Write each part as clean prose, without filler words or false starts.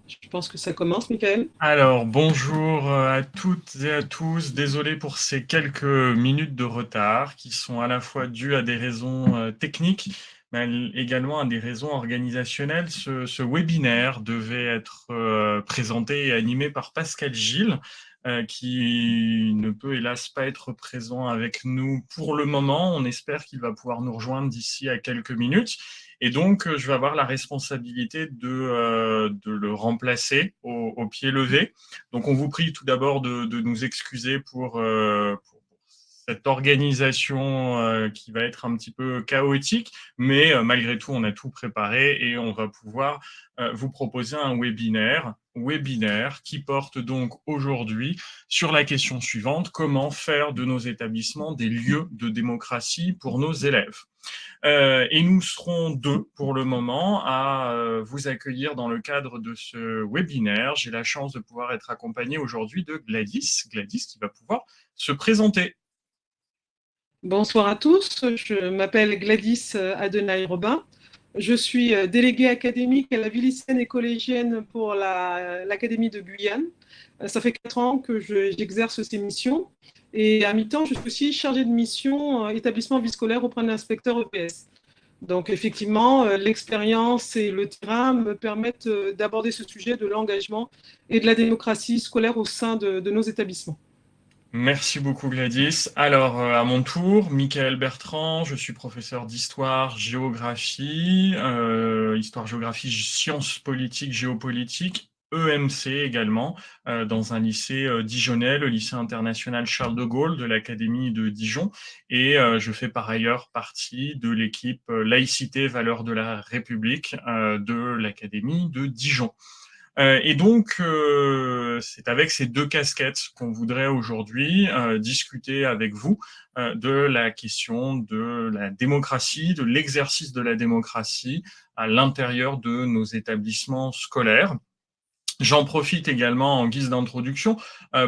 Je pense que ça commence, Michael. Alors, bonjour à toutes et à tous. Désolé pour ces quelques minutes de retard qui sont à la fois dues à des raisons techniques, mais également à des raisons organisationnelles. Ce webinaire devait être présenté et animé par Pascal Gilles, qui ne peut hélas pas être présent avec nous pour le moment. On espère qu'il va pouvoir nous rejoindre d'ici à quelques minutes. Et donc, je vais avoir la responsabilité de le remplacer au pied levé. Donc, on vous prie tout d'abord de nous excuser pour cette organisation qui va être un petit peu chaotique, mais malgré tout, on a tout préparé et on va pouvoir vous proposer un webinaire qui porte donc aujourd'hui sur la question suivante: comment faire de nos établissements des lieux de démocratie pour nos élèves? Et nous serons deux pour le moment à vous accueillir dans le cadre de ce webinaire. J'ai la chance de pouvoir être accompagné aujourd'hui de Gladys. Gladys qui va pouvoir se présenter. Bonsoir à tous, je m'appelle Gladys Adenaï-Robin. Je suis déléguée académique à la vie lycéenne et collégienne pour l'Académie de Guyane. Ça fait 4 ans que j'exerce ces missions. Et à mi-temps, je suis aussi chargée de mission établissement vie scolaire auprès de l'inspecteur EPS. Donc effectivement, l'expérience et le terrain me permettent d'aborder ce sujet de l'engagement et de la démocratie scolaire au sein de nos établissements. Merci beaucoup Gladys. Alors à mon tour, Michael Bertrand, je suis professeur d'histoire, géographie, histoire, géographie, sciences politiques, géopolitique, EMC également, dans un lycée dijonnais, le lycée international Charles de Gaulle de l'Académie de Dijon. Et je fais par ailleurs partie de l'équipe laïcité, valeurs de la République de l'Académie de Dijon. Et donc, c'est avec ces deux casquettes qu'on voudrait aujourd'hui discuter avec vous de la question de la démocratie, de l'exercice de la démocratie à l'intérieur de nos établissements scolaires. J'en profite également en guise d'introduction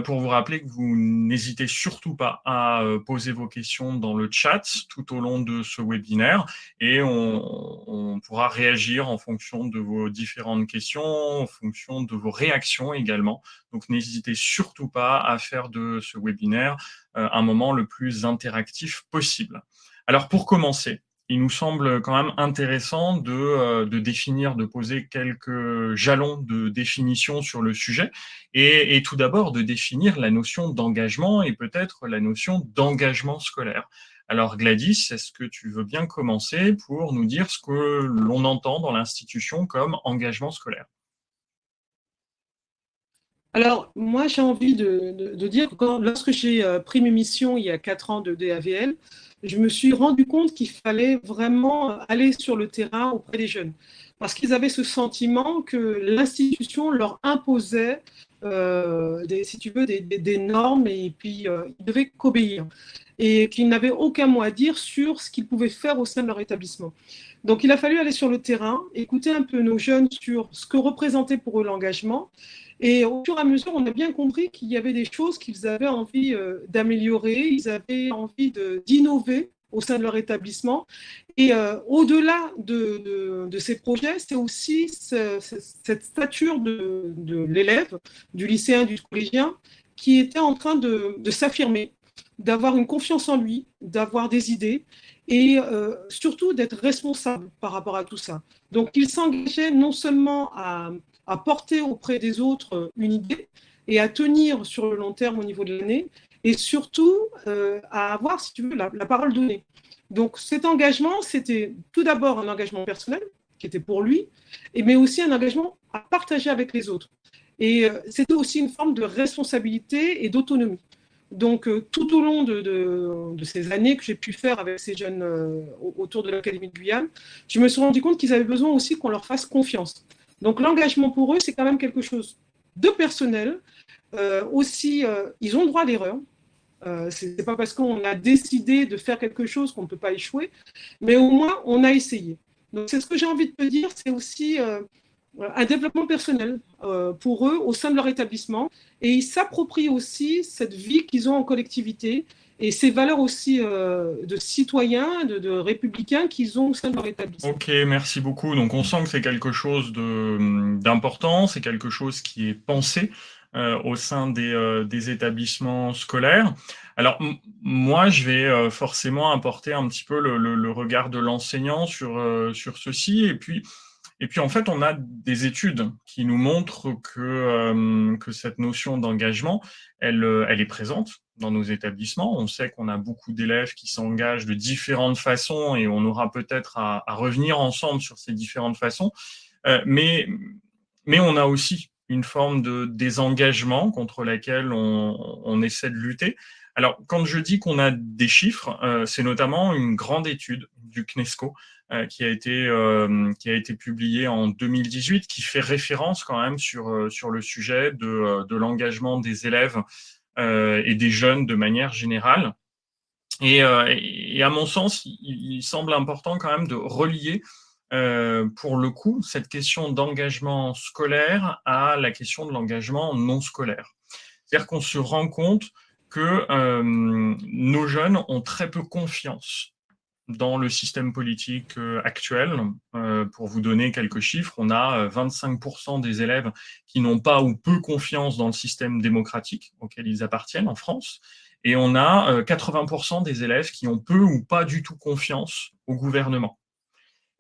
pour vous rappeler que vous n'hésitez surtout pas à poser vos questions dans le chat tout au long de ce webinaire et on pourra réagir en fonction de vos différentes questions, en fonction de vos réactions également. Donc n'hésitez surtout pas à faire de ce webinaire un moment le plus interactif possible. Alors pour commencer, il nous semble quand même intéressant de définir, de poser quelques jalons de définition sur le sujet et tout d'abord de définir la notion d'engagement et peut-être la notion d'engagement scolaire. Alors Gladys, est-ce que tu veux bien commencer pour nous dire ce que l'on entend dans l'institution comme engagement scolaire? Alors, moi, j'ai envie de dire que lorsque j'ai pris mes missions il y a 4 ans de DAVL, je me suis rendu compte qu'il fallait vraiment aller sur le terrain auprès des jeunes. Parce qu'ils avaient ce sentiment que l'institution leur imposait, si tu veux, des normes et puis ils devaient qu'obéir. Et qu'ils n'avaient aucun mot à dire sur ce qu'ils pouvaient faire au sein de leur établissement. Donc, il a fallu aller sur le terrain, écouter un peu nos jeunes sur ce que représentait pour eux l'engagement. Et au fur et à mesure, on a bien compris qu'il y avait des choses qu'ils avaient envie d'améliorer, ils avaient envie d'innover au sein de leur établissement. Et au-delà de ces projets, c'est aussi cette stature de l'élève, du lycéen, du collégien, qui était en train de s'affirmer, d'avoir une confiance en lui, d'avoir des idées et surtout d'être responsable par rapport à tout ça. Donc, il s'engageait non seulement à porter auprès des autres une idée et à tenir sur le long terme au niveau de l'année, et surtout à avoir, si tu veux, la parole donnée. Donc cet engagement, c'était tout d'abord un engagement personnel, qui était pour lui, mais aussi un engagement à partager avec les autres. Et c'était aussi une forme de responsabilité et d'autonomie. Donc, tout au long de ces années que j'ai pu faire avec ces jeunes autour de l'Académie de Guyane, je me suis rendu compte qu'ils avaient besoin aussi qu'on leur fasse confiance. Donc, l'engagement pour eux, c'est quand même quelque chose de personnel. Aussi, ils ont le droit à l'erreur. Ce n'est pas parce qu'on a décidé de faire quelque chose qu'on ne peut pas échouer, mais au moins, on a essayé. Donc, c'est ce que j'ai envie de te dire, c'est aussi un développement personnel pour eux au sein de leur établissement et ils s'approprient aussi cette vie qu'ils ont en collectivité et ces valeurs aussi de citoyens, de républicains qu'ils ont au sein de leur établissement. Ok, merci beaucoup. Donc on sent que c'est quelque chose d'important, c'est quelque chose qui est pensé au sein des établissements scolaires. Alors moi, je vais forcément apporter un petit peu le regard de l'enseignant sur ceci. Et puis, en fait, on a des études qui nous montrent que cette notion d'engagement, elle est présente dans nos établissements. On sait qu'on a beaucoup d'élèves qui s'engagent de différentes façons et on aura peut-être à revenir ensemble sur ces différentes façons. Mais on a aussi une forme de désengagement contre laquelle on essaie de lutter. Alors, quand je dis qu'on a des chiffres, c'est notamment une grande étude du CNESCO qui a été publiée en 2018, qui fait référence quand même sur le sujet de l'engagement des élèves et des jeunes de manière générale. Et à mon sens, il semble important quand même de relier pour le coup cette question d'engagement scolaire à la question de l'engagement non scolaire. C'est-à-dire qu'on se rend compte que nos jeunes ont très peu confiance dans le système politique actuel. Pour vous donner quelques chiffres, on a 25% des élèves qui n'ont pas ou peu confiance dans le système démocratique auquel ils appartiennent en France, et on a 80% des élèves qui ont peu ou pas du tout confiance au gouvernement.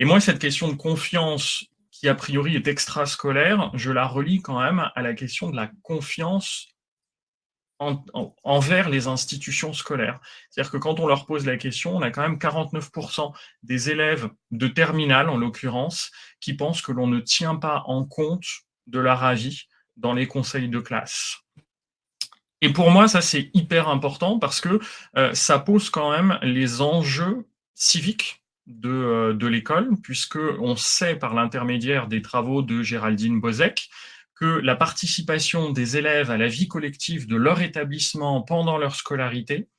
Et moi, cette question de confiance, qui a priori est extrascolaire, je la relie quand même à la question de la confiance envers les institutions scolaires. C'est-à-dire que quand on leur pose la question, on a quand même 49% des élèves de terminale, en l'occurrence, qui pensent que l'on ne tient pas en compte de leur avis dans les conseils de classe. Et pour moi, ça, c'est hyper important parce que ça pose quand même les enjeux civiques de l'école, puisqu'on sait par l'intermédiaire des travaux de Géraldine Bozek que la participation des élèves à la vie collective de leur établissement pendant leur scolarité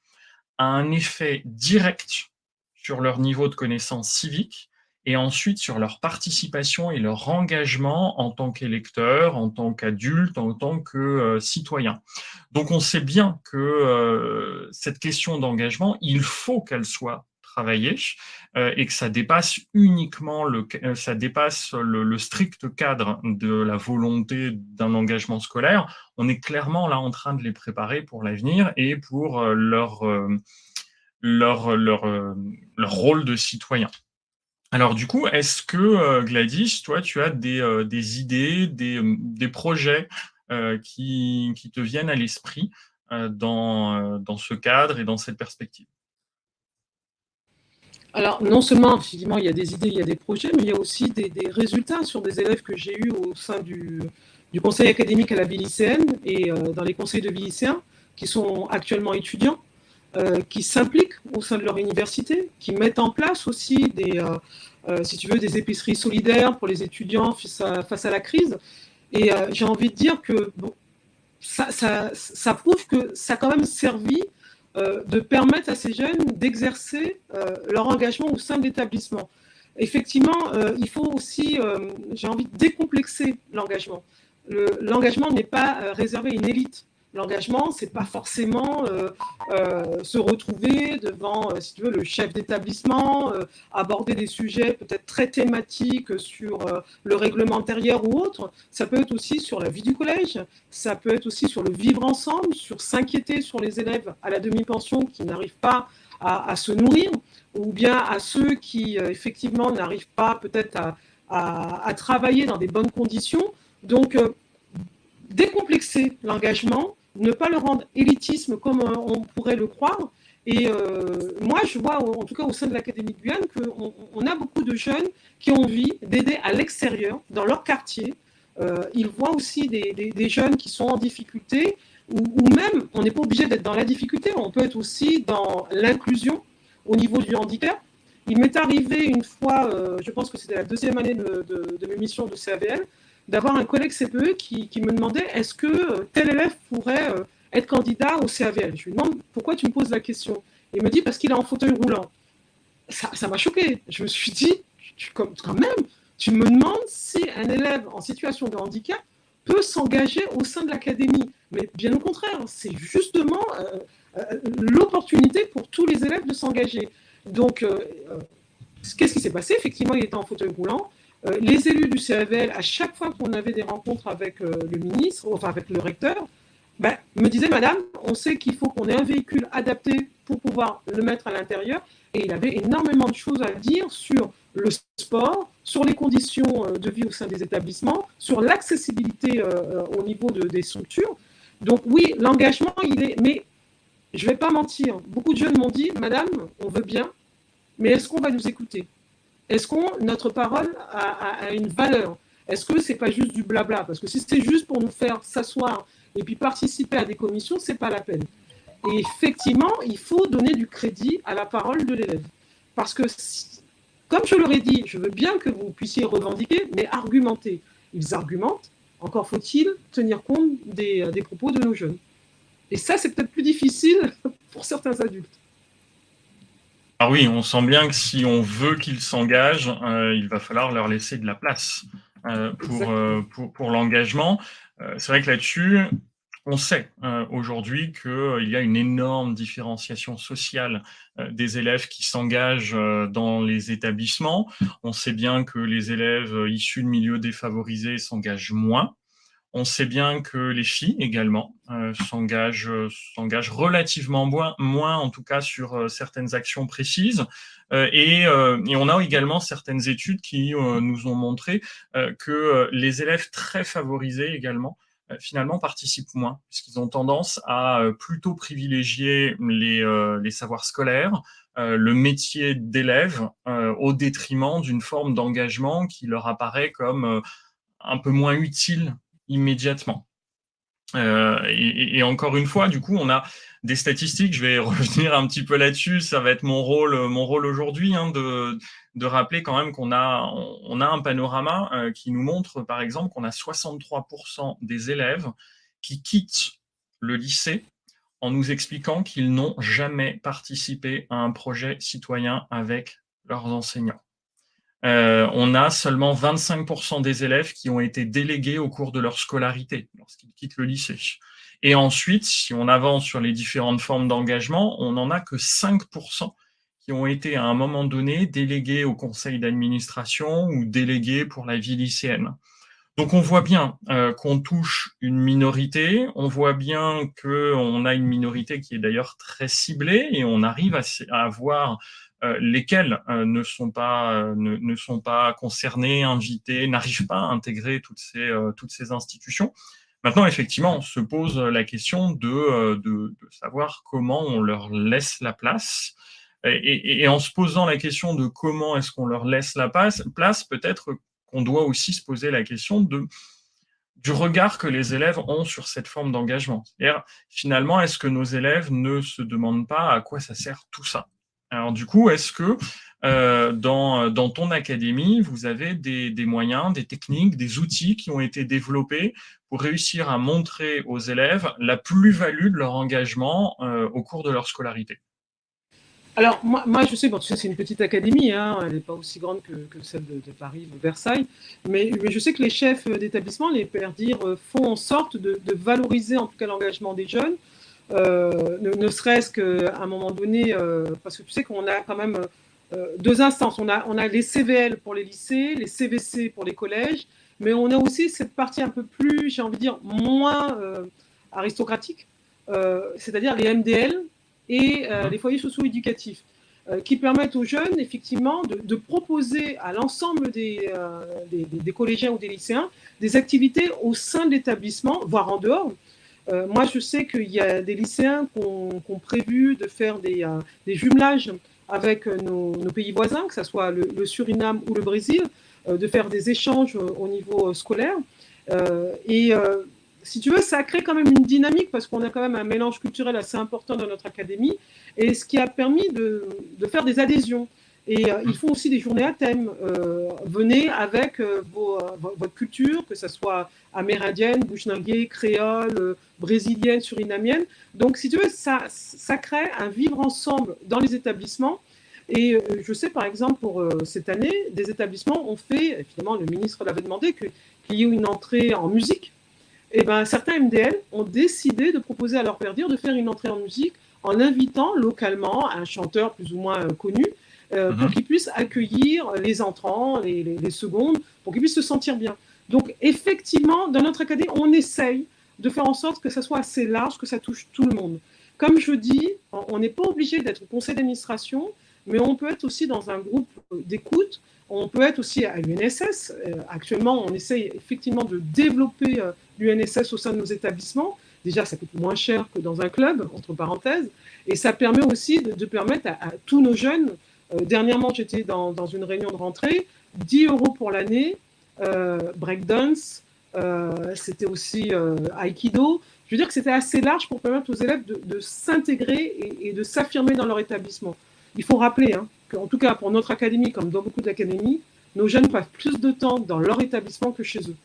a un effet direct sur leur niveau de connaissance civique et ensuite sur leur participation et leur engagement en tant qu'électeurs, en tant qu'adultes, en tant que citoyens. Donc on sait bien que cette question d'engagement, il faut qu'elle soit travaillée et que ça dépasse uniquement ça dépasse le strict cadre de la volonté d'un engagement scolaire. On est clairement là en train de les préparer pour l'avenir et pour leur rôle de citoyen. Alors du coup, est-ce que Gladys, toi, tu as des idées, des projets qui te viennent à l'esprit dans ce cadre et dans cette perspective? Alors, non seulement, effectivement, il y a des idées, il y a des projets, mais il y a aussi des résultats sur des élèves que j'ai eus au sein du conseil académique à la vie lycéenne et dans les conseils de vie lycéens, qui sont actuellement étudiants, qui s'impliquent au sein de leur université, qui mettent en place aussi si tu veux, des épiceries solidaires pour les étudiants face à la crise. Et j'ai envie de dire que bon, ça prouve que ça a quand même servi de permettre à ces jeunes d'exercer leur engagement au sein de l'établissement. Effectivement, il faut aussi, j'ai envie de décomplexer l'engagement. L'engagement n'est pas réservé à une élite. L'engagement, c'est pas forcément se retrouver devant, si tu veux, le chef d'établissement, aborder des sujets peut-être très thématiques sur le règlement intérieur ou autre. Ça peut être aussi sur la vie du collège, ça peut être aussi sur le vivre ensemble, sur s'inquiéter sur les élèves à la demi-pension qui n'arrivent pas à se nourrir, ou bien à ceux qui, effectivement, n'arrivent pas peut-être à travailler dans des bonnes conditions. Donc, décomplexer l'engagement, ne pas le rendre élitisme comme on pourrait le croire. Et moi, je vois, en tout cas au sein de l'Académie de Guyane, qu'on a beaucoup de jeunes qui ont envie d'aider à l'extérieur, dans leur quartier. Ils voient aussi des jeunes qui sont en difficulté, ou même, on n'est pas obligé d'être dans la difficulté, on peut être aussi dans l'inclusion au niveau du handicap. Il m'est arrivé une fois, je pense que c'était la deuxième année de mes missions de CAVL, d'avoir un collègue CPE qui me demandait est-ce que tel élève pourrait être candidat au CAVL. Je lui demande pourquoi tu me poses la question. Il me dit parce qu'il est en fauteuil roulant. Ça m'a choqué. Je me suis dit, quand même, tu me demandes si un élève en situation de handicap peut s'engager au sein de l'académie. Mais bien au contraire, c'est justement l'opportunité pour tous les élèves de s'engager. Donc, qu'est-ce qui s'est passé? Effectivement, il était en fauteuil roulant. Les élus du CAVL, à chaque fois qu'on avait des rencontres avec le ministre, enfin avec le recteur, me disaient, madame, on sait qu'il faut qu'on ait un véhicule adapté pour pouvoir le mettre à l'intérieur. Et il avait énormément de choses à dire sur le sport, sur les conditions de vie au sein des établissements, sur l'accessibilité au niveau des structures. Donc oui, l'engagement, il est... Mais je ne vais pas mentir, beaucoup de jeunes m'ont dit, madame, on veut bien, mais est-ce qu'on va nous écouter? Est-ce que notre parole a une valeur? Est-ce que ce n'est pas juste du blabla? Parce que si c'est juste pour nous faire s'asseoir et puis participer à des commissions, ce n'est pas la peine. Et effectivement, il faut donner du crédit à la parole de l'élève. Parce que, comme je leur ai dit, je veux bien que vous puissiez revendiquer, mais argumenter. Ils argumentent, encore faut-il tenir compte des propos de nos jeunes. Et ça, c'est peut-être plus difficile pour certains adultes. Ah oui, on sent bien que si on veut qu'ils s'engagent, il va falloir leur laisser de la place pour l'engagement. C'est vrai que là-dessus, on sait aujourd'hui qu'il y a une énorme différenciation sociale des élèves qui s'engagent dans les établissements. On sait bien que les élèves issus de milieux défavorisés s'engagent moins. On sait bien que les filles également s'engagent relativement moins, en tout cas sur certaines actions précises. Et on a également certaines études qui nous ont montré que les élèves très favorisés également finalement participent moins, puisqu'ils ont tendance à plutôt privilégier les savoirs scolaires, le métier d'élève, au détriment d'une forme d'engagement qui leur apparaît comme un peu moins utile immédiatement. Et encore une fois, du coup, on a des statistiques, je vais revenir un petit peu là-dessus, ça va être mon rôle aujourd'hui, de rappeler quand même qu'on a un panorama qui nous montre, par exemple, qu'on a 63% des élèves qui quittent le lycée en nous expliquant qu'ils n'ont jamais participé à un projet citoyen avec leurs enseignants. On a seulement 25% des élèves qui ont été délégués au cours de leur scolarité lorsqu'ils quittent le lycée. Et ensuite, si on avance sur les différentes formes d'engagement, on n'en a que 5% qui ont été à un moment donné délégués au conseil d'administration ou délégués pour la vie lycéenne. Donc on voit bien qu'on touche une minorité, on voit bien qu'on a une minorité qui est d'ailleurs très ciblée et on arrive à avoir lesquels ne sont pas concernés, invités, n'arrivent pas à intégrer toutes ces institutions. Maintenant, effectivement, on se pose la question de savoir comment on leur laisse la place. Et en se posant la question de comment est-ce qu'on leur laisse la place, peut-être qu'on doit aussi se poser la question du regard que les élèves ont sur cette forme d'engagement. C'est-à-dire, finalement, est-ce que nos élèves ne se demandent pas à quoi ça sert tout ça? Alors du coup, est-ce que dans ton académie, vous avez des moyens, des techniques, des outils qui ont été développés pour réussir à montrer aux élèves la plus-value de leur engagement au cours de leur scolarité? Alors, moi je sais, bon, tu sais, c'est une petite académie, hein, elle n'est pas aussi grande que celle de Paris, de Versailles, mais je sais que les chefs d'établissement, les PERDIR, font en sorte de valoriser en tout cas l'engagement des jeunes, ne serait-ce qu'à un moment donné, parce que tu sais qu'on a quand même deux instances. On a les CVL pour les lycées, les CVC pour les collèges, mais on a aussi cette partie un peu plus, j'ai envie de dire, moins aristocratique, c'est-à-dire les MDL et les foyers socio-éducatifs, qui permettent aux jeunes, effectivement, de proposer à l'ensemble des collégiens ou des lycéens des activités au sein de l'établissement, voire en dehors. Moi, je sais qu'il y a des lycéens qui ont prévu de faire des jumelages avec nos pays voisins, que ce soit le Suriname ou le Brésil, de faire des échanges au niveau scolaire. Si tu veux, ça crée quand même une dynamique parce qu'on a quand même un mélange culturel assez important dans notre académie, et ce qui a permis de faire des adhésions. Et ils font aussi des journées à thème. Venez avec votre culture, que ce soit amérindienne, bushnangé, créole, brésilienne, surinamienne. Donc, si tu veux, ça crée un vivre ensemble dans les établissements. Et je sais, par exemple, pour cette année, des établissements ont fait, évidemment, le ministre l'avait demandé, qu'il y ait une entrée en musique. Et ben, certains MDL ont décidé de proposer à leur père dire de faire une entrée en musique en invitant localement un chanteur plus ou moins connu pour qu'il puisse accueillir les entrants, les secondes, pour qu'ils puissent se sentir bien. Donc, effectivement, dans notre académie, on essaye de faire en sorte que ça soit assez large, que ça touche tout le monde. Comme je dis, on n'est pas obligé d'être au conseil d'administration, mais on peut être aussi dans un groupe d'écoute, on peut être aussi à l'UNSS. Actuellement, on essaye effectivement de développer l'UNSS au sein de nos établissements. Déjà, ça coûte moins cher que dans un club, entre parenthèses, et ça permet aussi de permettre à tous nos jeunes. Dernièrement, j'étais dans une réunion de rentrée, 10 € pour l'année, breakdance, c'était aussi Aikido. Je veux dire que c'était assez large pour permettre aux élèves de s'intégrer et de s'affirmer dans leur établissement. Il faut rappeler qu'en tout cas pour notre académie, comme dans beaucoup d'académies, nos jeunes passent plus de temps dans leur établissement que chez eux.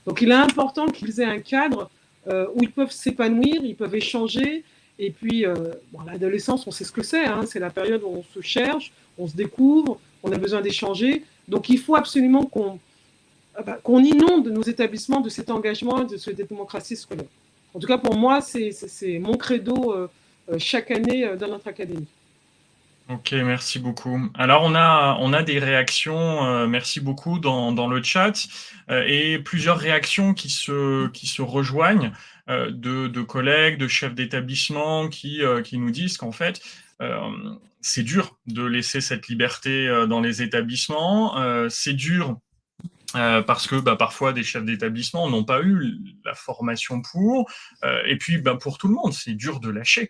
Donc il est important qu'ils aient un cadre où ils peuvent s'épanouir, ils peuvent échanger. Et puis, l'adolescence, on sait ce que c'est. C'est la période où on se cherche, on se découvre, on a besoin d'échanger. Donc il faut absolument qu'on inonde nos établissements de cet engagement et de cette démocratie scolaire. En tout cas, pour moi, c'est mon credo chaque année dans notre académie. Ok, merci beaucoup. Alors, on a des réactions, merci beaucoup, dans le chat, et plusieurs réactions qui se rejoignent de collègues, de chefs d'établissement qui nous disent qu'en fait, c'est dur de laisser cette liberté dans les établissements, c'est dur parce que parfois des chefs d'établissement n'ont pas eu la formation pour, et puis pour tout le monde, c'est dur de lâcher.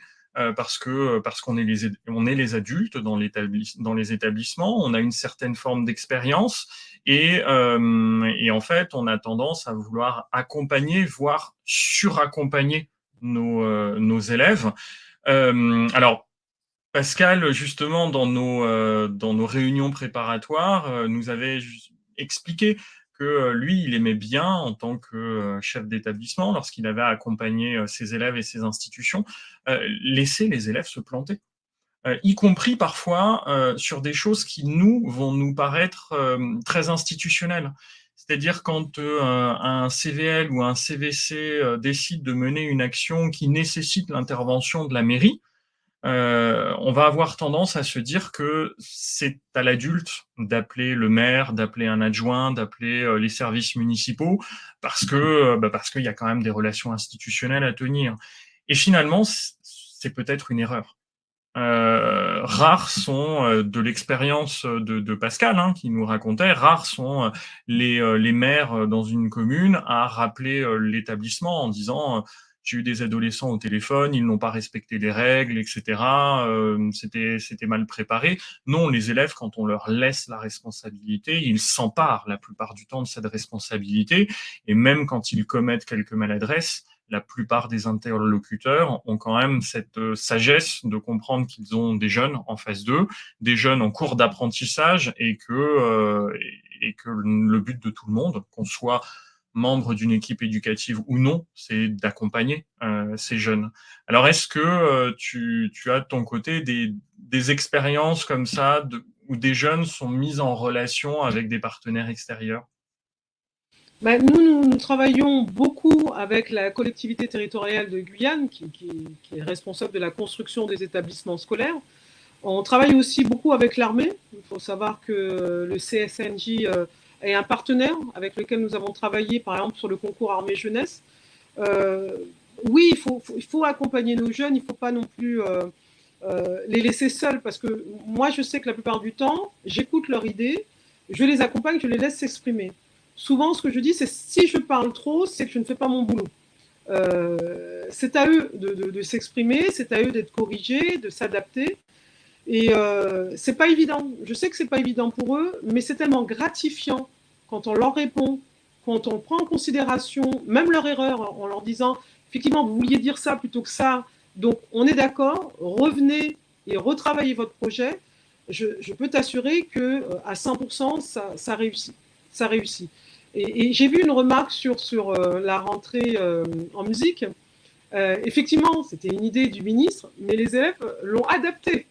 Parce qu'on est les adultes dans les établissements, on a une certaine forme d'expérience et en fait on a tendance à vouloir accompagner, voire suraccompagner nos élèves. Alors Pascal, justement, dans nos réunions préparatoires, nous avait expliqué que lui, il aimait bien, en tant que chef d'établissement, lorsqu'il avait accompagné ses élèves et ses institutions, laisser les élèves se planter, y compris parfois sur des choses qui vont nous paraître très institutionnelles. C'est-à-dire quand un CVL ou un CVC décide de mener une action qui nécessite l'intervention de la mairie, on va avoir tendance à se dire que c'est à l'adulte d'appeler le maire, d'appeler un adjoint, d'appeler les services municipaux, parce qu'il y a quand même des relations institutionnelles à tenir. Et finalement, c'est peut-être une erreur. Rares sont, de l'expérience de Pascal, qui nous racontait, rares sont les maires dans une commune à rappeler l'établissement en disant j'ai eu des adolescents au téléphone, ils n'ont pas respecté les règles, etc. C'était mal préparé. Non, les élèves, quand on leur laisse la responsabilité, ils s'emparent la plupart du temps de cette responsabilité, et même quand ils commettent quelques maladresses, la plupart des interlocuteurs ont quand même cette sagesse de comprendre qu'ils ont des jeunes en face d'eux, des jeunes en cours d'apprentissage, et que le but de tout le monde, qu'on soit membre d'une équipe éducative ou non, c'est d'accompagner ces jeunes. Alors, est-ce que tu as de ton côté des expériences comme ça où des jeunes sont mis en relation avec des partenaires extérieurs ? Nous travaillons beaucoup avec la collectivité territoriale de Guyane, qui est responsable de la construction des établissements scolaires. On travaille aussi beaucoup avec l'armée. Il faut savoir que le CSNJ est un partenaire avec lequel nous avons travaillé, par exemple, sur le concours armée-jeunesse. Oui, il faut accompagner nos jeunes, il ne faut pas non plus les laisser seuls, parce que moi, je sais que la plupart du temps, j'écoute leurs idées, je les accompagne, je les laisse s'exprimer. Souvent, ce que je dis, c'est si je parle trop, c'est que je ne fais pas mon boulot. C'est à eux de s'exprimer, c'est à eux d'être corrigés, de s'adapter. Et c'est pas évident. Je sais que c'est pas évident pour eux, mais c'est tellement gratifiant quand on leur répond, quand on prend en considération même leur erreur en leur disant effectivement vous vouliez dire ça plutôt que ça, donc on est d'accord, revenez et retravaillez votre projet. Je peux t'assurer que à 100% ça réussit. Ça réussit. Et j'ai vu une remarque sur la rentrée en musique. Effectivement, c'était une idée du ministre, mais les élèves l'ont adaptée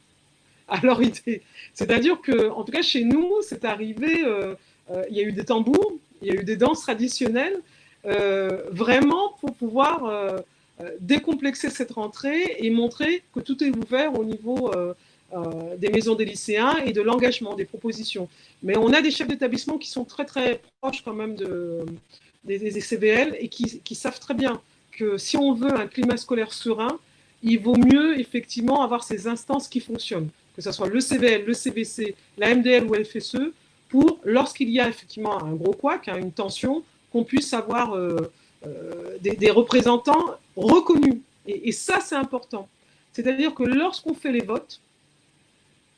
à leur idée. C'est-à-dire que, en tout cas, chez nous, c'est arrivé, il y a eu des tambours, il y a eu des danses traditionnelles, vraiment pour pouvoir décomplexer cette rentrée et montrer que tout est ouvert au niveau des maisons des lycéens et de l'engagement, des propositions. Mais on a des chefs d'établissement qui sont très très proches quand même des CBL et qui savent très bien que si on veut un climat scolaire serein, il vaut mieux effectivement avoir ces instances qui fonctionnent, que ce soit le CBL, le CBC, la MDL ou FSE, pour, lorsqu'il y a effectivement un gros couac, une tension, qu'on puisse avoir des représentants reconnus. Et ça, c'est important. C'est-à-dire que lorsqu'on fait les votes,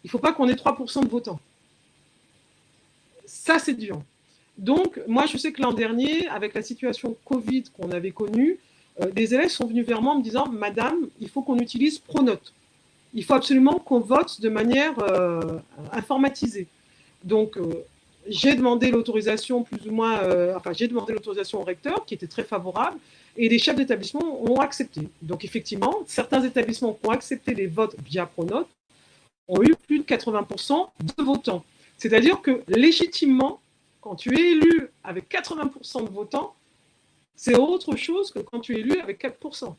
il ne faut pas qu'on ait 3% de votants. Ça, c'est dur. Donc, moi, je sais que l'an dernier, avec la situation Covid qu'on avait connue, des élèves sont venus vers moi en me disant « Madame, il faut qu'on utilise Pronote. Il faut absolument qu'on vote de manière informatisée. » Donc, j'ai demandé l'autorisation plus ou moins, j'ai demandé l'autorisation au recteur qui était très favorable et les chefs d'établissement ont accepté. Donc effectivement, certains établissements qui ont accepté les votes via Pronote ont eu plus de 80% de votants. C'est-à-dire que légitimement, quand tu es élu avec 80% de votants, c'est autre chose que quand tu es élu avec 4%.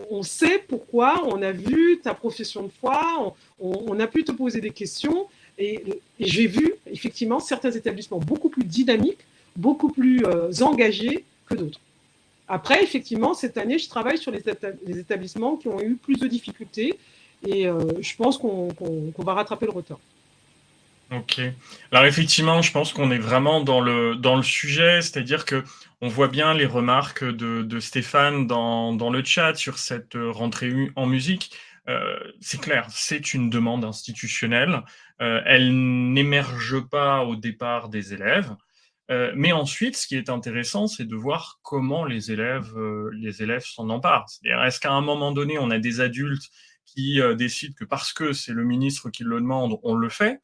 On sait pourquoi, on a vu ta profession de foi, on a pu te poser des questions. Et j'ai vu effectivement certains établissements beaucoup plus dynamiques, beaucoup plus engagés que d'autres. Après, effectivement, cette année, je travaille sur les établissements qui ont eu plus de difficultés et je pense qu'on va rattraper le retard. Ok. Alors effectivement, je pense qu'on est vraiment dans le sujet, c'est-à-dire que on voit bien les remarques de Stéphane dans le chat sur cette rentrée en musique. C'est clair, c'est une demande institutionnelle. Elle n'émerge pas au départ des élèves. Mais ensuite, ce qui est intéressant, c'est de voir comment les élèves s'en emparent. C'est-à-dire, est-ce qu'à un moment donné, on a des adultes qui décident que parce que c'est le ministre qui le demande, on le fait?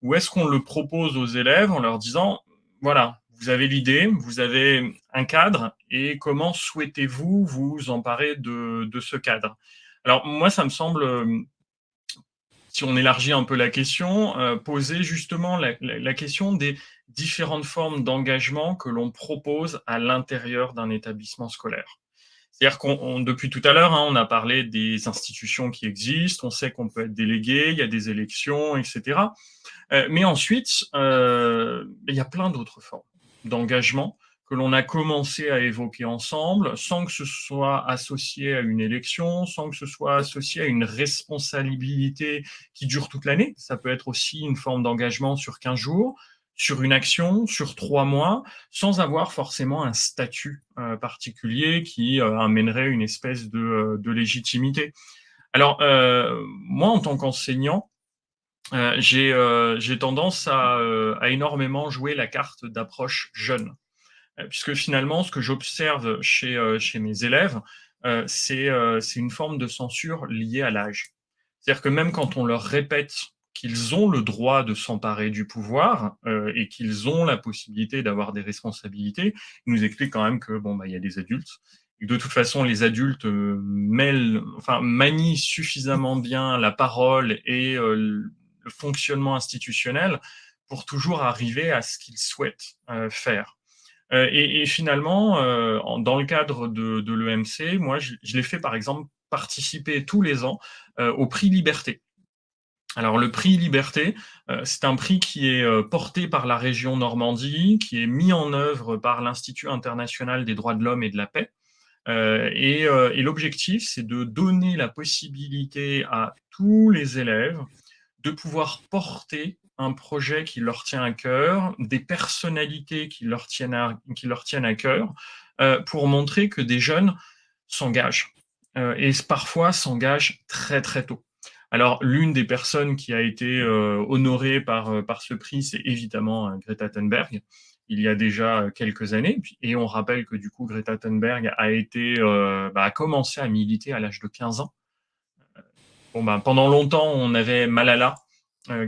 Ou est-ce qu'on le propose aux élèves en leur disant, voilà, vous avez l'idée, vous avez un cadre, et comment souhaitez-vous vous emparer de ce cadre? Alors moi, ça me semble, si on élargit un peu la question, poser justement la question des différentes formes d'engagement que l'on propose à l'intérieur d'un établissement scolaire. C'est-à-dire depuis tout à l'heure, on a parlé des institutions qui existent, on sait qu'on peut être délégué, il y a des élections, etc. Mais ensuite, il y a plein d'autres formes d'engagement que l'on a commencé à évoquer ensemble, sans que ce soit associé à une élection, sans que ce soit associé à une responsabilité qui dure toute l'année. Ça peut être aussi une forme d'engagement sur 15 jours, sur une action, sur 3 mois, sans avoir forcément un statut particulier qui amènerait une espèce de légitimité. Alors, moi, en tant qu'enseignant, j'ai tendance à énormément jouer la carte d'approche jeune. Puisque finalement, ce que j'observe chez mes élèves, c'est une forme de censure liée à l'âge. C'est-à-dire que même quand on leur répète qu'ils ont le droit de s'emparer du pouvoir et qu'ils ont la possibilité d'avoir des responsabilités, ils nous expliquent quand même que il y a des adultes. Et que de toute façon, les adultes manient suffisamment bien la parole et le fonctionnement institutionnel pour toujours arriver à ce qu'ils souhaitent faire. Et finalement, dans le cadre de l'EMC, moi, je l'ai fait par exemple participer tous les ans au prix Liberté. Alors le prix Liberté, c'est un prix qui est porté par la région Normandie, qui est mis en œuvre par l'Institut international des droits de l'homme et de la paix. Et l'objectif, c'est de donner la possibilité à tous les élèves de pouvoir porter un projet qui leur tient à cœur, des personnalités qui leur tiennent à cœur, pour montrer que des jeunes s'engagent, et parfois s'engagent très très tôt. Alors, l'une des personnes qui a été honorée par ce prix, c'est évidemment Greta Thunberg, il y a déjà quelques années. Et on rappelle que du coup, Greta Thunberg a commencé à militer à l'âge de 15 ans. Pendant longtemps, on avait Malala,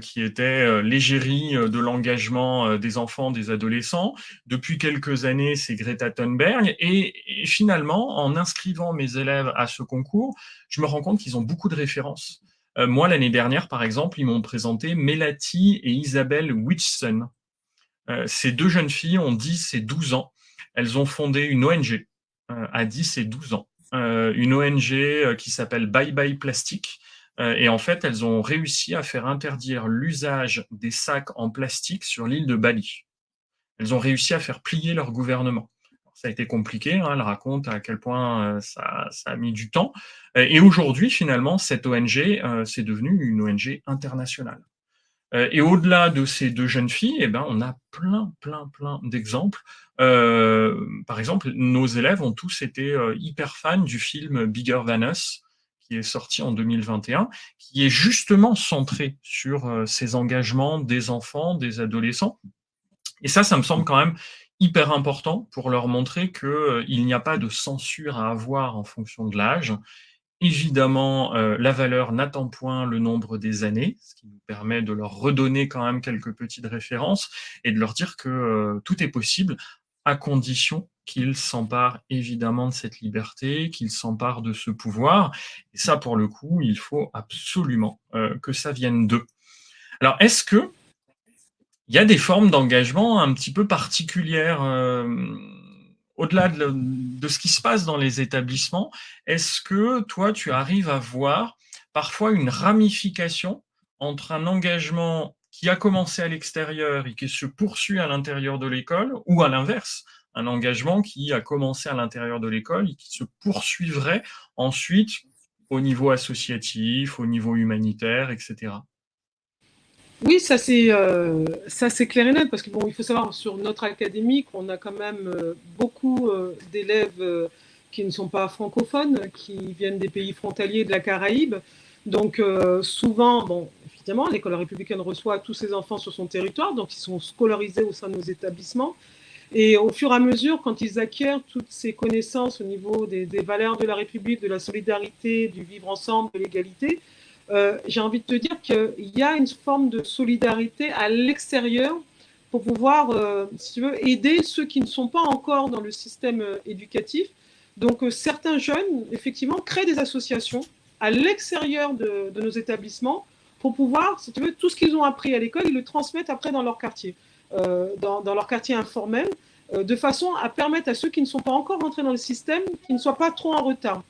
qui était l'égérie de l'engagement des enfants, des adolescents. Depuis quelques années, c'est Greta Thunberg. Et finalement, en inscrivant mes élèves à ce concours, je me rends compte qu'ils ont beaucoup de références. Moi, l'année dernière, par exemple, ils m'ont présenté Melati et Isabelle Witchson. Ces deux jeunes filles ont 10 et 12 ans. elles ont fondé une ONG à 10 et 12 ans. Une ONG qui s'appelle Bye Bye Plastique. Et en fait, elles ont réussi à faire interdire l'usage des sacs en plastique sur l'île de Bali. Elles ont réussi à faire plier leur gouvernement. Ça a été compliqué, hein, elle raconte à quel point ça a mis du temps. Et aujourd'hui, finalement, cette ONG, c'est devenu une ONG internationale. Et au-delà de ces deux jeunes filles, eh ben, on a plein d'exemples. Par exemple, nos élèves ont tous été hyper fans du film Bigger Than Us, qui est sorti en 2021, qui est justement centré sur ces engagements des enfants, des adolescents. Et ça me semble quand même hyper important pour leur montrer qu'il n'y a pas de censure à avoir en fonction de l'âge. Évidemment, la valeur n'attend point le nombre des années, ce qui nous permet de leur redonner quand même quelques petites références et de leur dire que tout est possible à condition qu'ils s'emparent évidemment de cette liberté, qu'ils s'emparent de ce pouvoir. Et ça, pour le coup, il faut absolument que ça vienne d'eux. Alors, est-ce que il y a des formes d'engagement un petit peu particulières au-delà de ce qui se passe dans les établissements? Est-ce que toi, tu arrives à voir parfois une ramification entre un engagement qui a commencé à l'extérieur et qui se poursuit à l'intérieur de l'école, ou à l'inverse, un engagement qui a commencé à l'intérieur de l'école et qui se poursuivrait ensuite au niveau associatif, au niveau humanitaire, etc. Oui, ça c'est clair et net, parce que bon, il faut savoir, sur notre académie, qu'on a quand même beaucoup d'élèves qui ne sont pas francophones, qui viennent des pays frontaliers de la Caraïbe. Donc souvent, bon, évidemment, l'école républicaine reçoit tous ses enfants sur son territoire, donc ils sont scolarisés au sein de nos établissements. Et au fur et à mesure, quand ils acquièrent toutes ces connaissances au niveau des valeurs de la République, de la solidarité, du vivre ensemble, de l'égalité, j'ai envie de te dire qu'il y a une forme de solidarité à l'extérieur pour pouvoir, si tu veux, aider ceux qui ne sont pas encore dans le système éducatif. Donc certains jeunes, effectivement, créent des associations à l'extérieur de nos établissements pour pouvoir, si tu veux, tout ce qu'ils ont appris à l'école, ils le transmettent après dans leur quartier, dans leur quartier informel, de façon à permettre à ceux qui ne sont pas encore rentrés dans le système qu'ils ne soient pas trop en retard.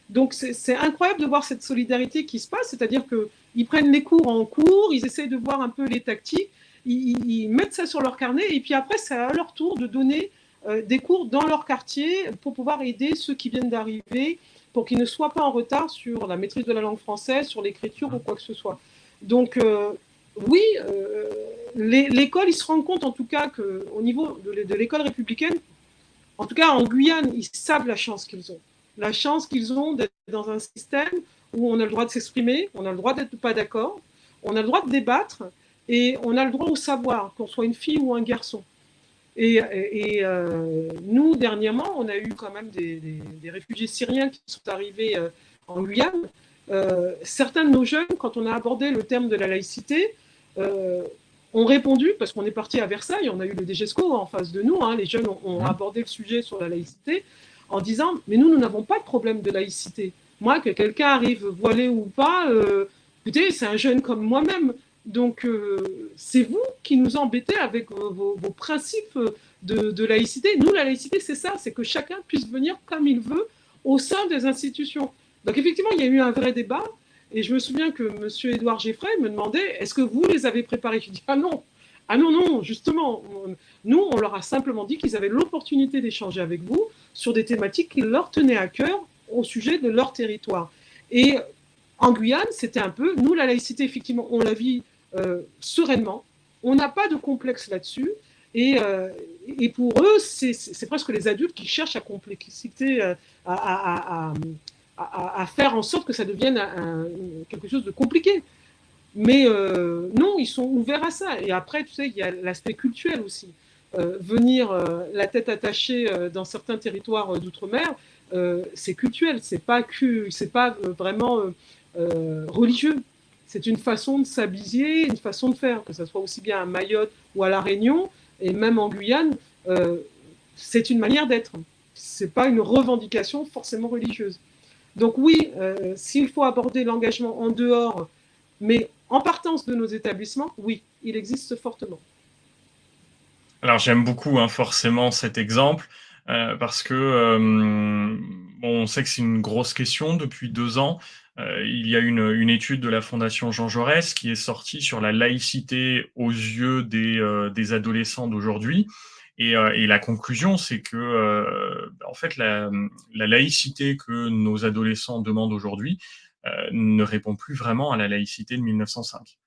Donc c'est incroyable de voir cette solidarité qui se passe, c'est-à-dire qu'ils prennent les cours en cours, ils essayent de voir un peu les tactiques, ils mettent ça sur leur carnet, et puis après c'est à leur tour de donner des cours dans leur quartier pour pouvoir aider ceux qui viennent d'arriver, pour qu'ils ne soient pas en retard sur la maîtrise de la langue française, sur l'écriture ou quoi que ce soit. Donc oui, l'école, ils se rendent compte en tout cas qu'au niveau de l'école républicaine, en tout cas en Guyane, ils savent la chance qu'ils ont. La chance qu'ils ont d'être dans un système où on a le droit de s'exprimer, on a le droit d'être pas d'accord, on a le droit de débattre et on a le droit au savoir, qu'on soit une fille ou un garçon. Et nous, dernièrement, on a eu quand même des réfugiés syriens qui sont arrivés en Guyane. Certains de nos jeunes, quand on a abordé le terme de la laïcité, ont répondu, parce qu'on est parti à Versailles, on a eu le DGESCO en face de nous, hein, les jeunes ont abordé le sujet sur la laïcité, en disant, mais nous n'avons pas de problème de laïcité. Moi, que quelqu'un arrive voilé ou pas, écoutez, c'est un jeune comme moi-même. Donc, c'est vous qui nous embêtez avec vos principes de laïcité. Nous, la laïcité, c'est ça, c'est que chacun puisse venir comme il veut au sein des institutions. Donc, effectivement, il y a eu un vrai débat. Et je me souviens que M. Édouard Geffray me demandait, est-ce que vous les avez préparés? Je dis, ah non, non, justement. Nous, on leur a simplement dit qu'ils avaient l'opportunité d'échanger avec vous sur des thématiques qui leur tenaient à cœur au sujet de leur territoire. Et en Guyane, c'était un peu, nous, la laïcité, effectivement, on la vit sereinement. On n'a pas de complexe là-dessus. Et pour eux, c'est presque les adultes qui cherchent à complexité, à faire en sorte que ça devienne quelque chose de compliqué. Mais non, ils sont ouverts à ça. Et après, tu sais, il y a l'aspect culturel aussi. Venir la tête attachée dans certains territoires d'outre-mer, c'est culturel, c'est pas vraiment religieux. C'est une façon de s'habiller, une façon de faire, que ce soit aussi bien à Mayotte ou à La Réunion, et même en Guyane, c'est une manière d'être. C'est pas une revendication forcément religieuse. Donc oui, s'il faut aborder l'engagement en dehors, mais en partance de nos établissements, oui, il existe fortement. Alors j'aime beaucoup forcément cet exemple. parce que bon, on sait que c'est une grosse question depuis 2 ans. Il y a une étude de la Fondation Jean Jaurès qui est sortie sur la laïcité aux yeux des adolescents d'aujourd'hui. Et la conclusion, c'est que en fait, la laïcité que nos adolescents demandent aujourd'hui ne répond plus vraiment à la laïcité de 1905.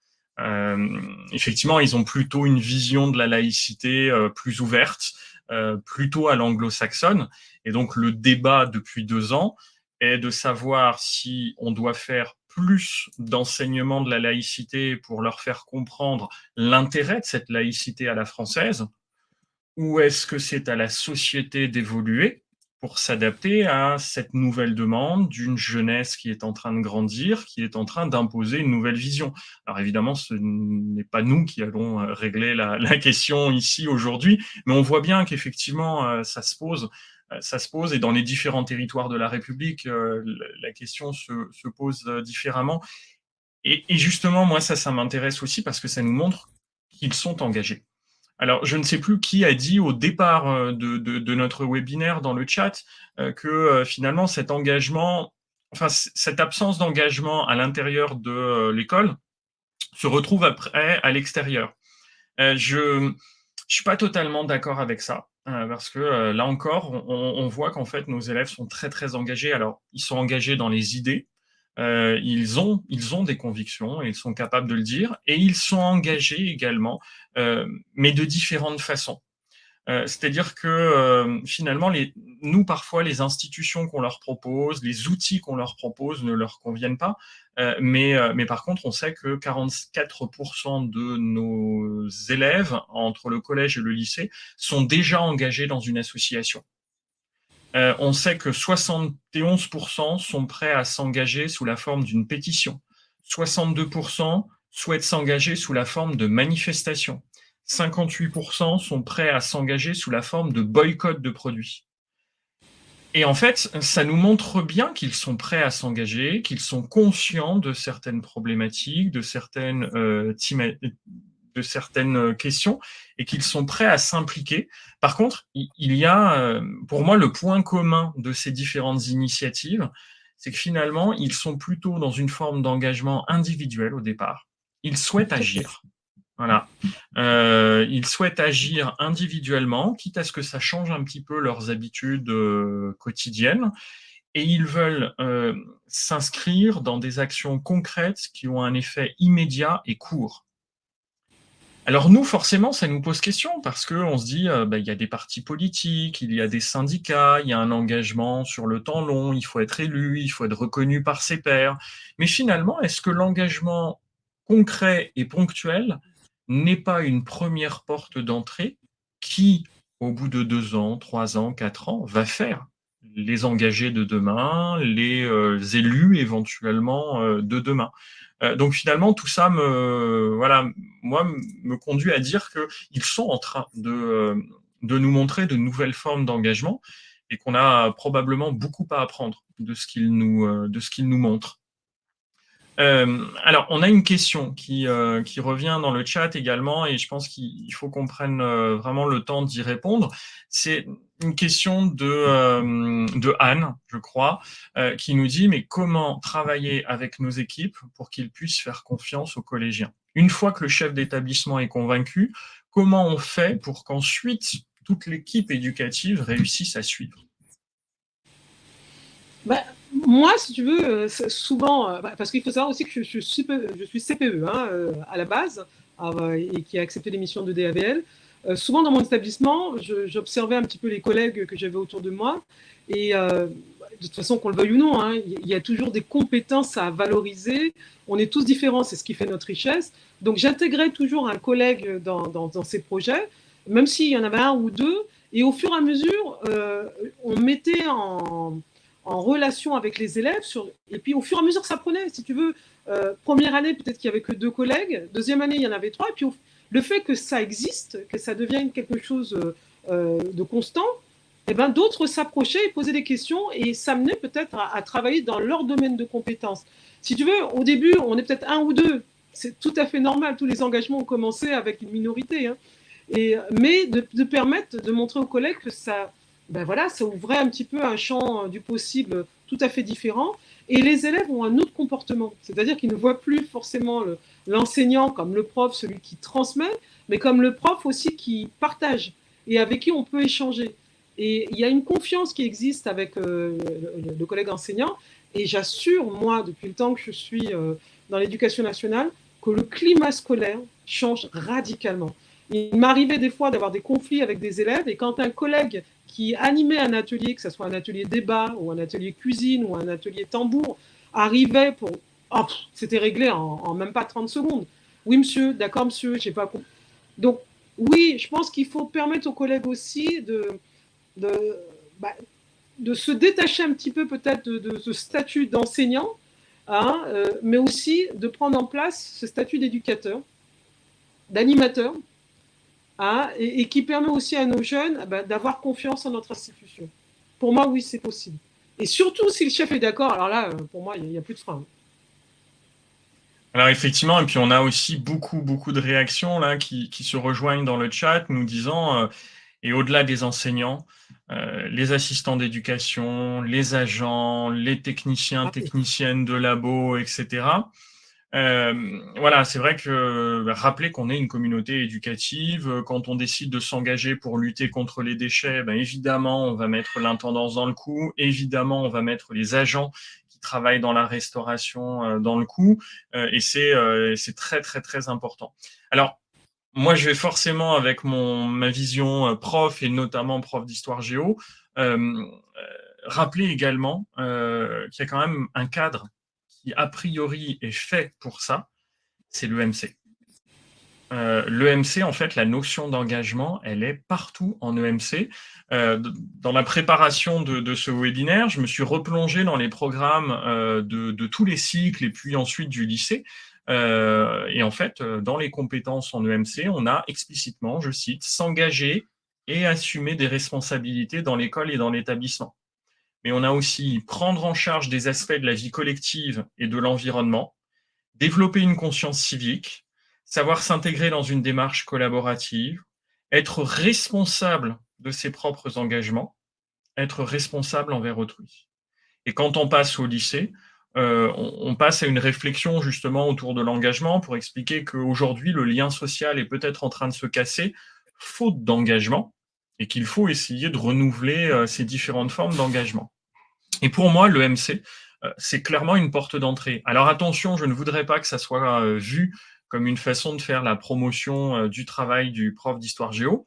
Effectivement, ils ont plutôt une vision de la laïcité plus ouverte, plutôt à l'anglo-saxonne. Et donc, le débat depuis 2 ans est de savoir si on doit faire plus d'enseignement de la laïcité pour leur faire comprendre l'intérêt de cette laïcité à la française, ou est-ce que c'est à la société d'évoluer pour s'adapter à cette nouvelle demande d'une jeunesse qui est en train de grandir, qui est en train d'imposer une nouvelle vision. Alors évidemment, ce n'est pas nous qui allons régler la question ici aujourd'hui, mais on voit bien qu'effectivement, ça se pose, et dans les différents territoires de la République, la question se pose différemment. Et justement, moi, ça m'intéresse aussi parce que ça nous montre qu'ils sont engagés. Alors, je ne sais plus qui a dit au départ de notre webinaire dans le chat que finalement cet engagement, enfin cette absence d'engagement à l'intérieur de l'école se retrouve après à l'extérieur. Je suis pas totalement d'accord avec ça. Parce que là encore, on voit qu'en fait nos élèves sont très très engagés. Alors, ils sont engagés dans les idées, ils ont des convictions et ils sont capables de le dire, et ils sont engagés également, mais de différentes façons. C'est-à-dire que finalement, nous, parfois, les institutions qu'on leur propose, les outils qu'on leur propose ne leur conviennent pas. Mais par contre, on sait que 44% de nos élèves, entre le collège et le lycée, sont déjà engagés dans une association. On sait que 71% sont prêts à s'engager sous la forme d'une pétition. 62% souhaitent s'engager sous la forme de manifestations. 58% sont prêts à s'engager sous la forme de boycott de produits. Et en fait, ça nous montre bien qu'ils sont prêts à s'engager, qu'ils sont conscients de certaines problématiques, de certaines questions, et qu'ils sont prêts à s'impliquer. Par contre, il y a, pour moi, le point commun de ces différentes initiatives, c'est que finalement, ils sont plutôt dans une forme d'engagement individuel au départ. Ils souhaitent agir. Voilà. Ils souhaitent agir individuellement, quitte à ce que ça change un petit peu leurs habitudes quotidiennes, et ils veulent s'inscrire dans des actions concrètes qui ont un effet immédiat et court. Alors nous, forcément, ça nous pose question parce qu'on se dit, il y a des partis politiques, il y a des syndicats, il y a un engagement sur le temps long, il faut être élu, il faut être reconnu par ses pairs. Mais finalement, est-ce que l'engagement concret et ponctuel n'est pas une première porte d'entrée qui, au bout de 2 ans, 3 ans, 4 ans, va faire les engagés de demain, les élus éventuellement de demain. Donc finalement, tout ça me conduit à dire qu'ils sont en train de nous montrer de nouvelles formes d'engagement et qu'on a probablement beaucoup à apprendre de ce qu'ils nous montrent. Alors, on a une question qui revient dans le chat également, et je pense qu'il faut qu'on prenne vraiment le temps d'y répondre. C'est une question de Anne, je crois, qui nous dit « Mais comment travailler avec nos équipes pour qu'ils puissent faire confiance aux collégiens ? Une fois que le chef d'établissement est convaincu, comment on fait pour qu'ensuite toute l'équipe éducative réussisse à suivre ?» Moi, si tu veux, souvent, parce qu'il faut savoir aussi que je suis CPE à la base, et qui a accepté l'émission de DAVL. Souvent dans mon établissement, j'observais un petit peu les collègues que j'avais autour de moi, et de toute façon, qu'on le veuille ou non, il y a toujours des compétences à valoriser. On est tous différents, c'est ce qui fait notre richesse. Donc j'intégrais toujours un collègue dans ces projets, même s'il y en avait un ou deux, et au fur et à mesure, on mettait en relation avec les élèves, et puis au fur et à mesure que ça prenait, si tu veux, première année, peut-être qu'il n'y avait que 2 collègues, deuxième année, il y en avait 3, et puis le fait que ça existe, que ça devienne quelque chose de constant, eh ben, d'autres s'approchaient et posaient des questions et s'amenaient peut-être à travailler dans leur domaine de compétences. Si tu veux, au début, on est peut-être 1 ou 2, c'est tout à fait normal, tous les engagements ont commencé avec une minorité, mais de permettre de montrer aux collègues que ça ben voilà, ça ouvrait un petit peu un champ du possible tout à fait différent. Et les élèves ont un autre comportement, c'est-à-dire qu'ils ne voient plus forcément l'enseignant comme le prof, celui qui transmet, mais comme le prof aussi qui partage et avec qui on peut échanger. Et il y a une confiance qui existe avec le collègue enseignant. Et j'assure, moi, depuis le temps que je suis dans l'éducation nationale, que le climat scolaire change radicalement. Il m'arrivait des fois d'avoir des conflits avec des élèves, et quand un collègue qui animait un atelier, que ce soit un atelier débat ou un atelier cuisine ou un atelier tambour, arrivait pour... Oh, c'était réglé en même pas 30 secondes. Oui, monsieur, d'accord, monsieur, j'ai pas compris. Donc, oui, je pense qu'il faut permettre aux collègues aussi de, bah, de se détacher un petit peu peut-être de ce statut d'enseignant, hein, mais aussi de prendre en place ce statut d'éducateur, d'animateur, hein, et qui permet aussi à nos jeunes d'avoir confiance en notre institution. Pour moi, oui, c'est possible. Et surtout si le chef est d'accord, alors là, pour moi, il n'y a plus de frein. Alors effectivement, et puis on a aussi beaucoup de réactions là qui se rejoignent dans le chat, nous disant et au-delà des enseignants, les assistants d'éducation, les agents, les techniciens, Ah, techniciennes de labo, etc. Voilà, c'est vrai que rappeler qu'on est une communauté éducative, quand on décide de s'engager pour lutter contre les déchets, ben évidemment, on va mettre l'intendance dans le coup, évidemment, on va mettre les agents qui travaillent dans la restauration dans le coup, et c'est très important. Alors, moi, je vais forcément avec ma vision prof et notamment prof d'histoire géo, rappeler également qu'il y a quand même un cadre qui a priori est fait pour ça, c'est l'EMC. L'EMC, en fait, la notion d'engagement, elle est partout en EMC. Dans la préparation de ce webinaire, je me suis replongé dans les programmes de tous les cycles et puis ensuite du lycée. Et en fait, dans les compétences en EMC, on a explicitement, je cite, s'engager et assumer des responsabilités dans l'école et dans l'établissement. Mais on a aussi prendre en charge des aspects de la vie collective et de l'environnement, développer une conscience civique, savoir s'intégrer dans une démarche collaborative, être responsable de ses propres engagements, être responsable envers autrui. Et quand on passe au lycée, on passe à une réflexion justement autour de l'engagement pour expliquer qu'aujourd'hui, le lien social est peut-être en train de se casser, faute d'engagement, et qu'il faut essayer de renouveler ces différentes formes d'engagement. Et pour moi, l'EMC, c'est clairement une porte d'entrée. Alors attention, je ne voudrais pas que ça soit vu comme une façon de faire la promotion du travail du prof d'histoire géo,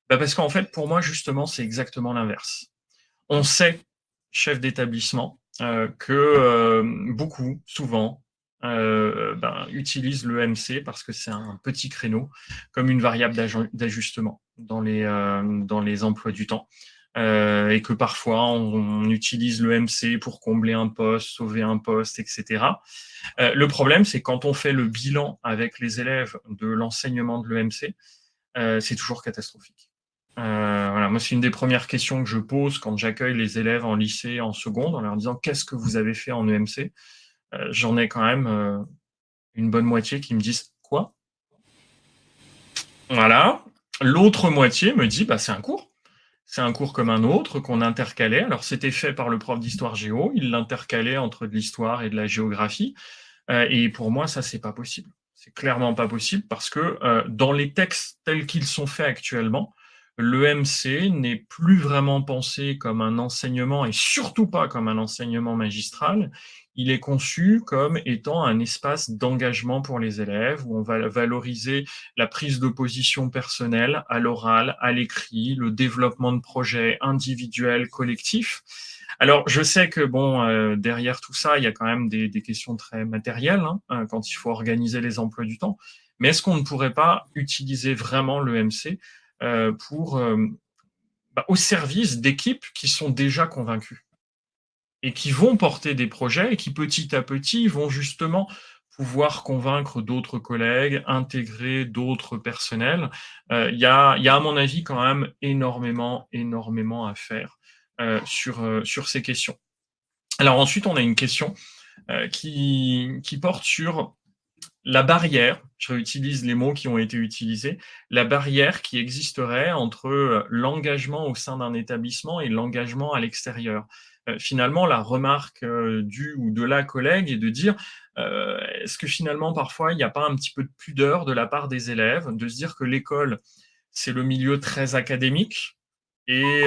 parce qu'en fait, pour moi, justement, c'est exactement l'inverse. On sait, chef d'établissement, que beaucoup, souvent, utilisent l'EMC parce que c'est un petit créneau, comme une variable d'ajustement dans les emplois du temps. Et que parfois on utilise l'EMC pour combler un poste, sauver un poste, etc. Le problème, c'est quand on fait le bilan avec les élèves de l'enseignement de l'EMC, c'est toujours catastrophique. Voilà, moi, c'est une des premières questions que je pose quand j'accueille les élèves en lycée, en seconde, en leur disant qu'est-ce que vous avez fait en EMC. J'en ai quand même une bonne moitié qui me disent quoi. Voilà. L'autre moitié me dit c'est un cours. C'est un cours comme un autre qu'on intercalait. Alors, c'était fait par le prof d'histoire géo. Il l'intercalait entre de l'histoire et de la géographie. Et pour moi, ça, c'est pas possible. C'est clairement pas possible parce que dans les textes tels qu'ils sont faits actuellement, l'EMC n'est plus vraiment pensé comme un enseignement et surtout pas comme un enseignement magistral. Il est conçu comme étant un espace d'engagement pour les élèves où on va valoriser la prise de position personnelle à l'oral, à l'écrit, le développement de projets individuels, collectifs. Alors, je sais que derrière tout ça, il y a quand même des questions très matérielles quand il faut organiser les emplois du temps. Mais est-ce qu'on ne pourrait pas utiliser vraiment l'EMC au service d'équipes qui sont déjà convaincues et qui vont porter des projets et qui petit à petit vont justement pouvoir convaincre d'autres collègues, intégrer d'autres personnels. Il y a à mon avis quand même énormément à faire sur ces questions. Alors ensuite, on a une question qui porte sur la barrière, je réutilise les mots qui ont été utilisés, la barrière qui existerait entre l'engagement au sein d'un établissement et l'engagement à l'extérieur. Finalement, la remarque du ou de la collègue est de dire est-ce que finalement, parfois, il n'y a pas un petit peu de pudeur de la part des élèves de se dire que l'école, c'est le milieu très académique et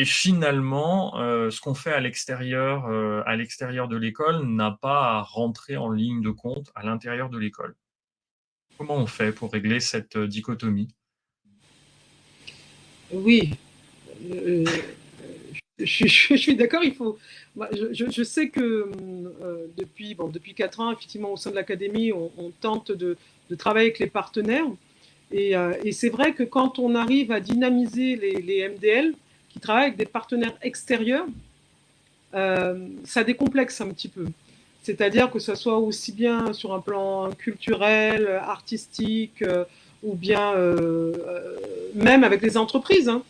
finalement, ce qu'on fait à l'extérieur de l'école n'a pas à rentrer en ligne de compte à l'intérieur de l'école. Comment on fait pour régler cette dichotomie? Oui, euh, je suis d'accord, il faut. Je sais que depuis 4 ans, effectivement, au sein de l'académie, on tente de travailler avec les partenaires. Et c'est vrai que quand on arrive à dynamiser les MDL qui travaillent avec des partenaires extérieurs, ça décomplexe un petit peu. C'est-à-dire que ce soit aussi bien sur un plan culturel, artistique, ou bien même avec les entreprises, hein,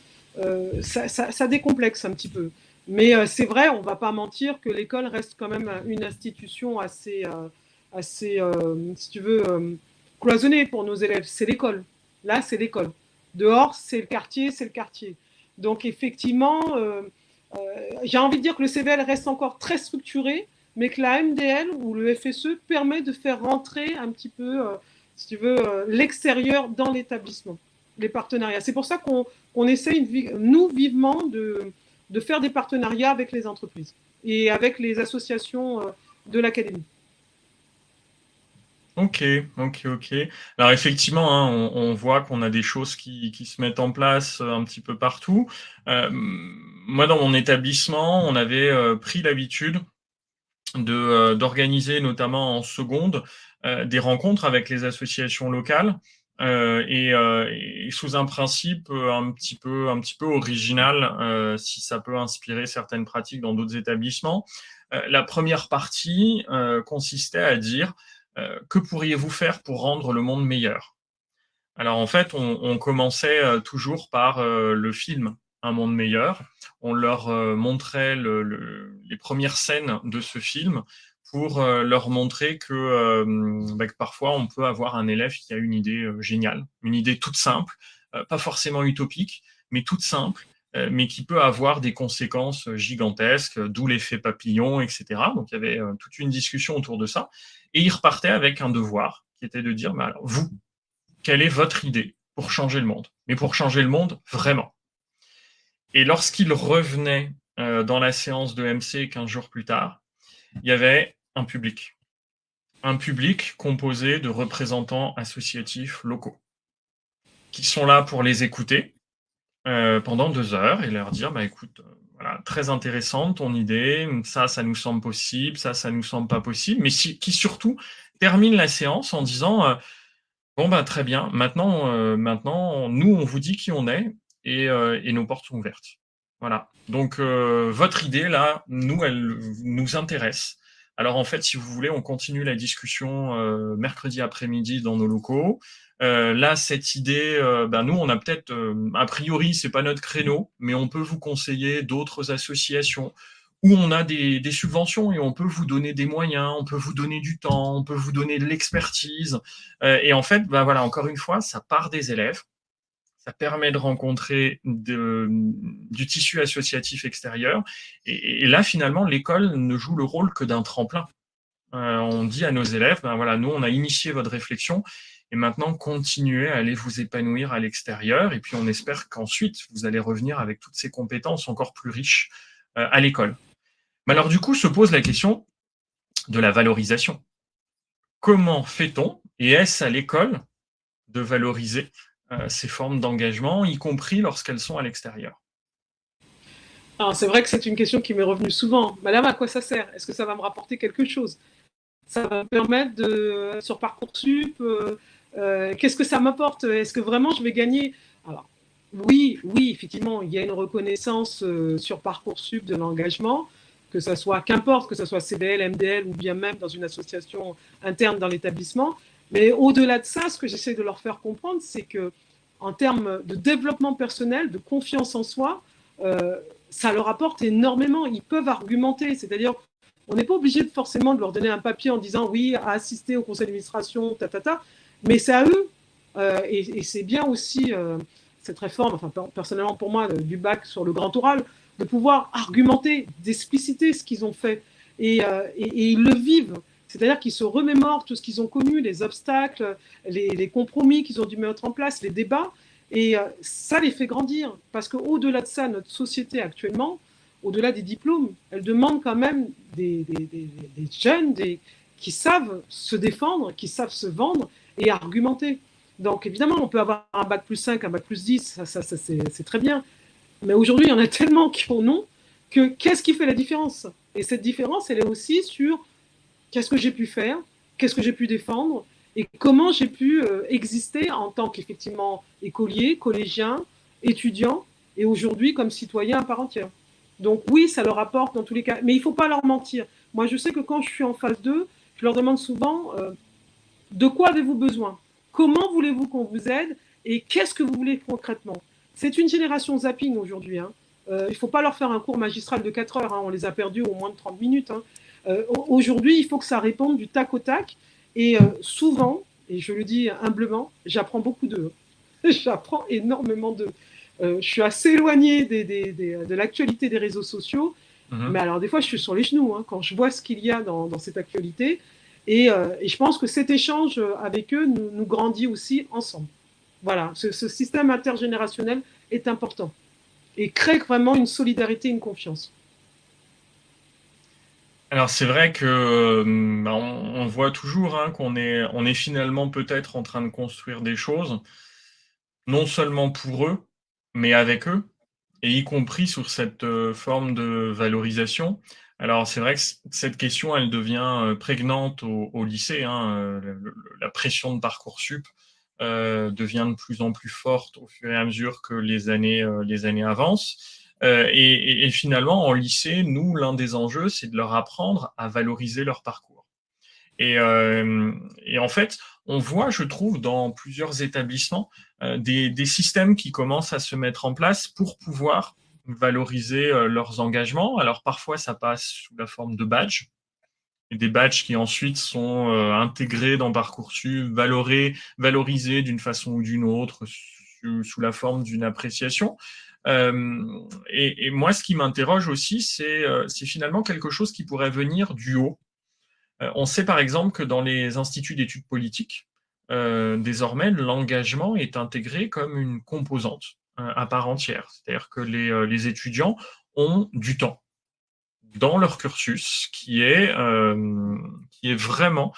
ça décomplexe un petit peu. Mais c'est vrai, on ne va pas mentir que l'école reste quand même une institution assez si tu veux, cloisonnée pour nos élèves. C'est l'école. Là, c'est l'école. Dehors, c'est le quartier, c'est le quartier. Donc effectivement, j'ai envie de dire que le CVL reste encore très structuré, mais que la MDL ou le FSE permet de faire rentrer un petit peu, si tu veux, l'extérieur dans l'établissement, les partenariats. C'est pour ça qu'on essaye, nous, vivement, de faire des partenariats avec les entreprises et avec les associations de l'académie. Ok, ok, ok. Alors effectivement, hein, on voit qu'on a des choses qui se mettent en place un petit peu partout. Moi, dans mon établissement, on avait pris l'habitude d'organiser, notamment en seconde, des rencontres avec les associations locales et sous un principe un petit peu original, si ça peut inspirer certaines pratiques dans d'autres établissements. La première partie consistait à dire que pourriez-vous faire pour rendre le monde meilleur? Alors en fait, on commençait toujours par le film Un monde meilleur. On leur montrait les premières scènes de ce film pour leur montrer que parfois on peut avoir un élève qui a une idée géniale, une idée toute simple, pas forcément utopique, mais toute simple, mais qui peut avoir des conséquences gigantesques, d'où l'effet papillon, etc. Donc il y avait toute une discussion autour de ça. Et ils repartaient avec un devoir qui était de dire, bah, alors, vous, quelle est votre idée pour changer le monde? Mais pour changer le monde, vraiment. Et lorsqu'il revenait dans la séance de MC 15 jours plus tard, il y avait un public. Un public composé de représentants associatifs locaux qui sont là pour les écouter pendant 2 heures et leur dire, bah, écoute, voilà, très intéressante ton idée, ça nous semble possible, ça nous semble pas possible, mais qui surtout termine la séance en disant, bon, bah, très bien. Maintenant, nous, on vous dit qui on est et nos portes sont ouvertes. Voilà. Donc, votre idée, là, nous, elle nous intéresse. Alors, en fait, si vous voulez, on continue la discussion mercredi après-midi dans nos locaux. Là, cette idée, nous, on a peut-être, a priori, c'est pas notre créneau, mais on peut vous conseiller d'autres associations où on a des subventions et on peut vous donner des moyens, on peut vous donner du temps, on peut vous donner de l'expertise. Et en fait, voilà, encore une fois, ça part des élèves, ça permet de rencontrer du tissu associatif extérieur. Et là, finalement, l'école ne joue le rôle que d'un tremplin. On dit à nos élèves, voilà, nous, on a initié votre réflexion et maintenant, continuez à aller vous épanouir à l'extérieur. Et puis, on espère qu'ensuite, vous allez revenir avec toutes ces compétences encore plus riches à l'école. Mais alors, du coup, se pose la question de la valorisation. Comment fait-on, et est-ce à l'école, de valoriser ces formes d'engagement, y compris lorsqu'elles sont à l'extérieur? Alors, c'est vrai que c'est une question qui m'est revenue souvent. Madame, à quoi ça sert? Est-ce que ça va me rapporter quelque chose? Ça va me permettre sur Parcoursup, qu'est-ce que ça m'apporte? Est-ce que vraiment je vais gagner? Alors, oui, effectivement, il y a une reconnaissance sur Parcoursup de l'engagement, que ça soit, qu'importe, que ce soit CBL, MDL ou bien même dans une association interne dans l'établissement. Mais au-delà de ça, ce que j'essaie de leur faire comprendre, c'est que en termes de développement personnel, de confiance en soi, ça leur apporte énormément. Ils peuvent argumenter, c'est-à-dire On n'est pas obligé forcément de leur donner un papier en disant oui, à assister au conseil d'administration, mais c'est à eux. Et c'est bien aussi cette réforme, enfin personnellement pour moi, du bac sur le grand oral, de pouvoir argumenter, d'expliciter ce qu'ils ont fait. Et ils le vivent. C'est-à-dire qu'ils se remémorent tout ce qu'ils ont connu, les obstacles, les compromis qu'ils ont dû mettre en place, les débats. Et ça les fait grandir. Parce qu'au-delà de ça, notre société actuellement, au-delà des diplômes, elle demande quand même des jeunes qui savent se défendre, qui savent se vendre et argumenter. Donc évidemment, on peut avoir un bac plus 5, un bac plus 10, ça c'est très bien. Mais aujourd'hui, il y en a tellement qui en ont que qu'est-ce qui fait la différence? Et cette différence, elle est aussi sur qu'est-ce que j'ai pu faire, qu'est-ce que j'ai pu défendre et comment j'ai pu exister en tant qu'effectivement écolier, collégien, étudiant et aujourd'hui comme citoyen à part entière. Donc oui, ça leur apporte dans tous les cas, mais il ne faut pas leur mentir. Moi, je sais que quand je suis en phase 2, je leur demande souvent de quoi avez-vous besoin? Comment voulez-vous qu'on vous aide? Et qu'est-ce que vous voulez concrètement? C'est une génération zapping aujourd'hui. Hein. Il ne faut pas leur faire un cours magistral de 4 heures. Hein. On les a perdus au moins de 30 minutes. Hein. Aujourd'hui, il faut que ça réponde du tac au tac. Et souvent, et je le dis humblement, j'apprends beaucoup d'eux. J'apprends énormément d'eux. Je suis assez éloignée de l'actualité des réseaux sociaux. Mais alors, des fois, je suis sur les genoux hein, quand je vois ce qu'il y a dans cette actualité. Et je pense que cet échange avec eux nous grandit aussi ensemble. Voilà, ce système intergénérationnel est important et crée vraiment une solidarité, une confiance. Alors c'est vrai que on voit toujours hein, on est finalement peut-être en train de construire des choses, non seulement pour eux, mais avec eux, et y compris sur cette forme de valorisation. Alors c'est vrai que cette question, elle devient prégnante au lycée. Hein, la pression de Parcoursup devient de plus en plus forte au fur et à mesure que les années avancent. Et finalement, en lycée, nous, l'un des enjeux, c'est de leur apprendre à valoriser leur parcours. Et en fait, on voit, je trouve, dans plusieurs établissements, des systèmes qui commencent à se mettre en place pour pouvoir valoriser leurs engagements. Alors parfois, ça passe sous la forme de badges, et des badges qui ensuite sont intégrés dans Parcoursup, valorisés d'une façon ou d'une autre sous la forme d'une appréciation. Et moi, ce qui m'interroge aussi, c'est finalement quelque chose qui pourrait venir du haut. On sait par exemple que dans les instituts d'études politiques, désormais, l'engagement est intégré comme une composante à part entière. C'est-à-dire que les étudiants ont du temps dans leur cursus qui est vraiment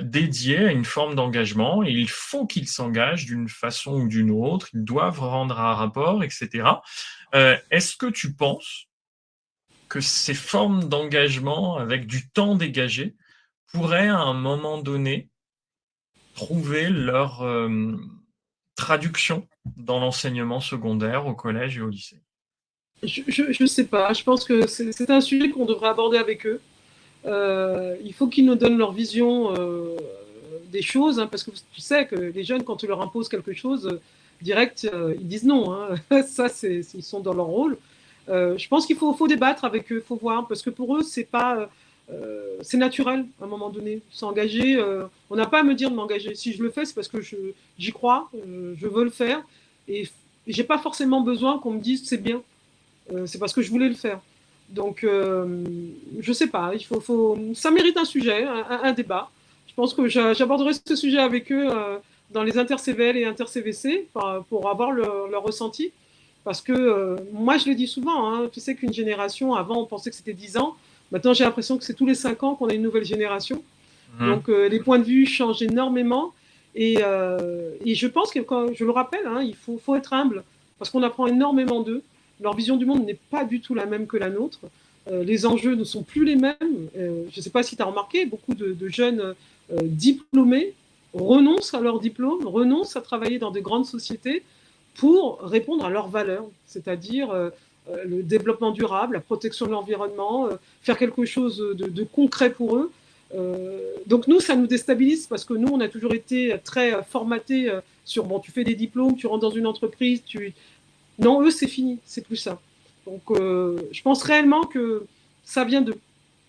dédié à une forme d'engagement et il faut qu'ils s'engagent d'une façon ou d'une autre, ils doivent rendre un rapport, etc. Est-ce que tu penses que ces formes d'engagement avec du temps dégagé pourraient à un moment donné trouver leur traduction dans l'enseignement secondaire au collège et au lycée? Je ne sais pas, je pense que c'est un sujet qu'on devrait aborder avec eux. Il faut qu'ils nous donnent leur vision des choses, hein, parce que tu sais que les jeunes, quand tu leur imposes quelque chose, direct, ils disent non. Hein. Ça, ils sont dans leur rôle. Je pense qu'il faut débattre avec eux, il faut voir, parce que pour eux, c'est naturel à un moment donné. S'engager, on n'a pas à me dire de m'engager. Si je le fais, c'est parce que j'y crois, je veux le faire, et j'ai pas forcément besoin qu'on me dise c'est bien. C'est parce que je voulais le faire. Donc, je sais pas, ça mérite un sujet, un débat. Je pense que j'aborderai ce sujet avec eux dans les inter-CVL et inter-CVC pour avoir leur ressenti. Parce que moi, je le dis souvent, hein, tu sais qu'une génération, avant, on pensait que c'était 10 ans. Maintenant, j'ai l'impression que c'est tous les 5 ans qu'on a une nouvelle génération. Donc, les points de vue changent énormément. Et je pense que, quand je le rappelle, hein, il faut être humble parce qu'on apprend énormément d'eux. Leur vision du monde n'est pas du tout la même que la nôtre. Les enjeux ne sont plus les mêmes. Je ne sais pas si tu as remarqué, beaucoup de jeunes diplômés renoncent à leur diplôme, renoncent à travailler dans de grandes sociétés pour répondre à leurs valeurs, c'est-à-dire le développement durable, la protection de l'environnement, faire quelque chose de concret pour eux. Donc nous, ça nous déstabilise parce que nous, on a toujours été très formatés sur, bon, tu fais des diplômes, tu rentres dans une entreprise, non, eux, c'est fini, c'est plus ça. Donc, je pense réellement que ça vient d'eux.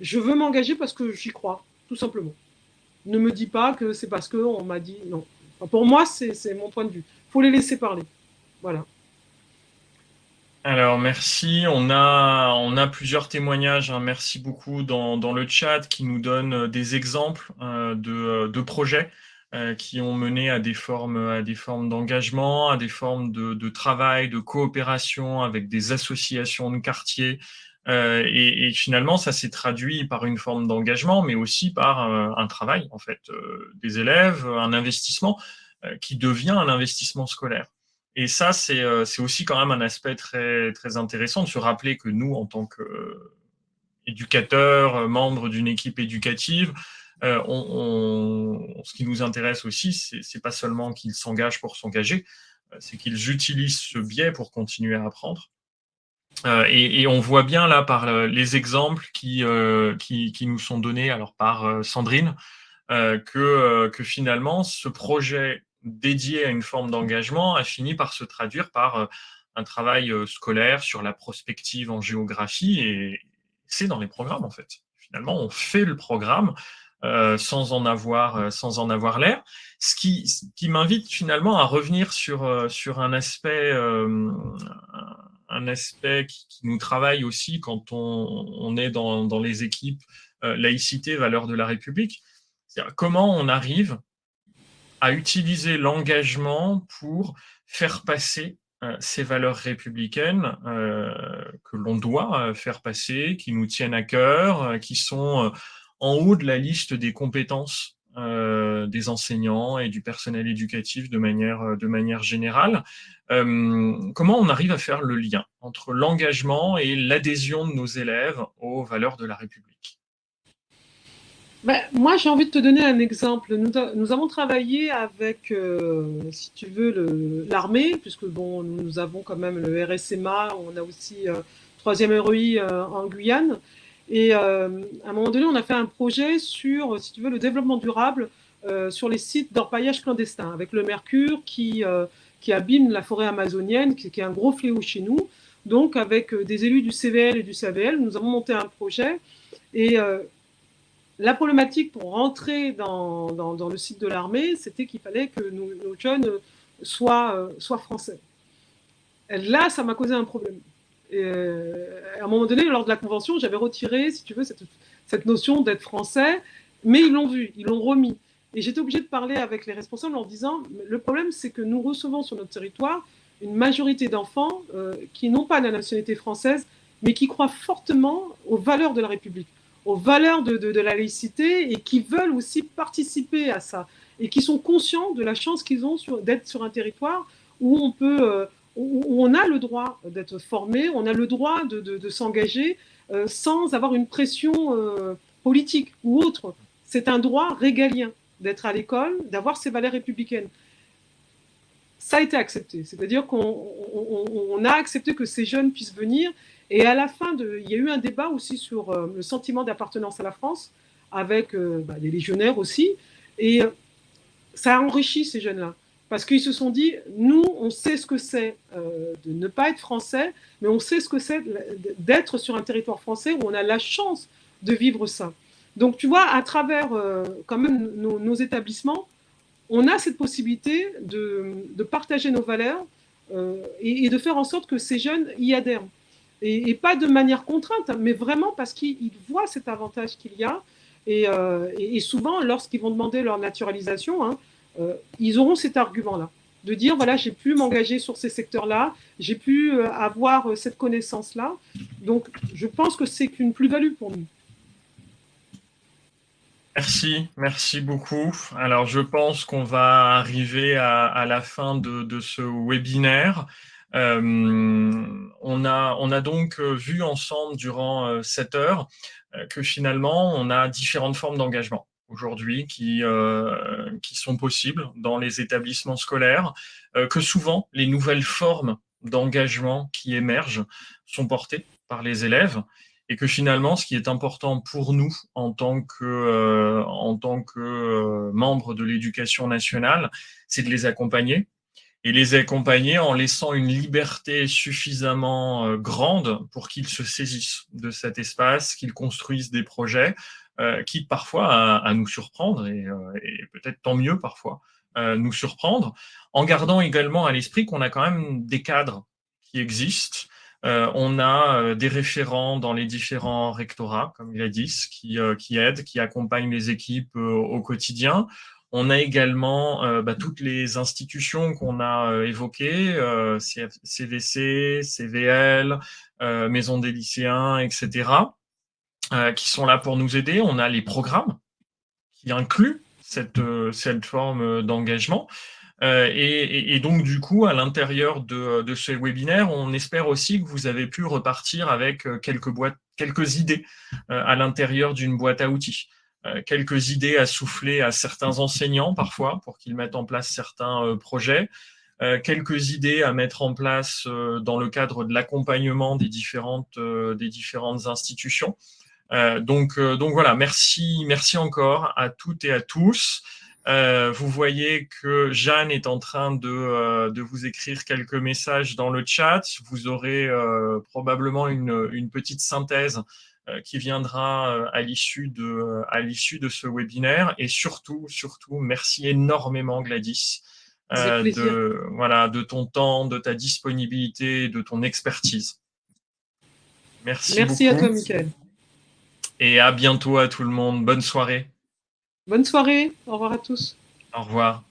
Je veux m'engager parce que j'y crois, tout simplement. Ne me dis pas que c'est parce qu'on m'a dit non. Enfin, pour moi, c'est mon point de vue. Il faut les laisser parler. Voilà. Alors, merci. On a plusieurs témoignages, hein. Merci beaucoup dans le chat qui nous donnent des exemples de projets qui ont mené à des formes d'engagement, à des formes de travail, de coopération avec des associations de quartier. Et finalement, ça s'est traduit par une forme d'engagement, mais aussi par un travail, en fait, des élèves, un investissement qui devient un investissement scolaire. Et ça, c'est aussi quand même un aspect très, très intéressant de se rappeler que nous, en tant qu'éducateurs, membres d'une équipe éducative, ce qui nous intéresse aussi, c'est pas seulement qu'ils s'engagent pour s'engager, c'est qu'ils utilisent ce biais pour continuer à apprendre. Et on voit bien là par les exemples qui nous sont donnés alors par Sandrine, que finalement, ce projet dédié à une forme d'engagement a fini par se traduire par un travail scolaire sur la prospective en géographie, et c'est dans les programmes, en fait. Finalement, on fait le programme sans en avoir l'air, ce qui m'invite finalement à revenir sur un aspect qui nous travaille aussi quand on est dans les équipes laïcité, valeurs de la République. C'est-à-dire comment on arrive à utiliser l'engagement pour faire passer ces valeurs républicaines que l'on doit faire passer, qui nous tiennent à cœur, qui sont en haut de la liste des compétences des enseignants et du personnel éducatif de manière générale. Comment on arrive à faire le lien entre l'engagement et l'adhésion de nos élèves aux valeurs de la République? Ben, moi, j'ai envie de te donner un exemple. Nous avons travaillé avec, si tu veux, l'armée, puisque bon, nous avons quand même le RSMA, on a aussi 3e REI en Guyane. Et à un moment donné, on a fait un projet sur, si tu veux, le développement durable sur les sites d'orpaillage clandestin, avec le mercure qui abîme la forêt amazonienne, qui est un gros fléau chez nous. Donc, avec des élus du CVL et du CAVL, nous avons monté un projet. Et la problématique pour rentrer dans le site de l'armée, c'était qu'il fallait que nos jeunes soient français. Et là, ça m'a causé un problème. Et à un moment donné, lors de la convention, j'avais retiré, si tu veux, cette notion d'être français, mais ils l'ont vu, ils l'ont remis. Et j'étais obligée de parler avec les responsables en disant, le problème, c'est que nous recevons sur notre territoire une majorité d'enfants qui n'ont pas la nationalité française, mais qui croient fortement aux valeurs de la République, aux valeurs de la laïcité, et qui veulent aussi participer à ça, et qui sont conscients de la chance qu'ils ont d'être sur un territoire où on peut... où on a le droit d'être formé, on a le droit de s'engager sans avoir une pression politique ou autre. C'est un droit régalien d'être à l'école, d'avoir ses valeurs républicaines. Ça a été accepté, c'est-à-dire qu'on a accepté que ces jeunes puissent venir. Et à la fin, il y a eu un débat aussi sur le sentiment d'appartenance à la France, avec les légionnaires aussi. Et ça a enrichi ces jeunes-là. Parce qu'ils se sont dit, nous, on sait ce que c'est de ne pas être français, mais on sait ce que c'est d'être sur un territoire français où on a la chance de vivre ça. Donc, tu vois, à travers quand même nos établissements, on a cette possibilité de partager nos valeurs et de faire en sorte que ces jeunes y adhèrent. Et pas de manière contrainte, mais vraiment parce qu'ils voient cet avantage qu'il y a. Et souvent, lorsqu'ils vont demander leur naturalisation, hein, ils auront cet argument-là, de dire, voilà, j'ai pu m'engager sur ces secteurs-là, j'ai pu avoir cette connaissance-là. Donc, je pense que c'est une plus-value pour nous. Merci beaucoup. Alors, je pense qu'on va arriver à la fin de ce webinaire. On a donc vu ensemble durant 7 heures que finalement, on a différentes formes d'engagement aujourd'hui qui sont possibles dans les établissements scolaires, que souvent les nouvelles formes d'engagement qui émergent sont portées par les élèves, et que finalement, ce qui est important pour nous en tant que membres de l'éducation nationale, c'est de les accompagner et les accompagner en laissant une liberté suffisamment grande pour qu'ils se saisissent de cet espace, qu'ils construisent des projets, quitte parfois à nous surprendre, et peut-être tant mieux parfois, nous surprendre, en gardant également à l'esprit qu'on a quand même des cadres qui existent. On a des référents dans les différents rectorats, comme il a dit, qui aident, qui accompagnent les équipes au quotidien. On a également toutes les institutions qu'on a évoquées, CVC, CVL, Maison des lycéens, etc., qui sont là pour nous aider. On a les programmes qui incluent cette forme d'engagement. Et donc, du coup, à l'intérieur de ce webinaire, on espère aussi que vous avez pu repartir avec quelques idées à l'intérieur d'une boîte à outils. Quelques idées à souffler à certains enseignants parfois pour qu'ils mettent en place certains projets, quelques idées à mettre en place dans le cadre de l'accompagnement des différentes institutions. Donc voilà, merci encore à toutes et à tous. Vous voyez que Jeanne est en train de vous écrire quelques messages dans le chat. Vous aurez probablement une petite synthèse qui viendra à l'issue de ce webinaire. Et surtout, merci énormément Gladys de ton temps, de ta disponibilité, de ton expertise. Merci beaucoup. Merci à toi, Michael. Et à bientôt à tout le monde. Bonne soirée. Bonne soirée. Au revoir à tous. Au revoir.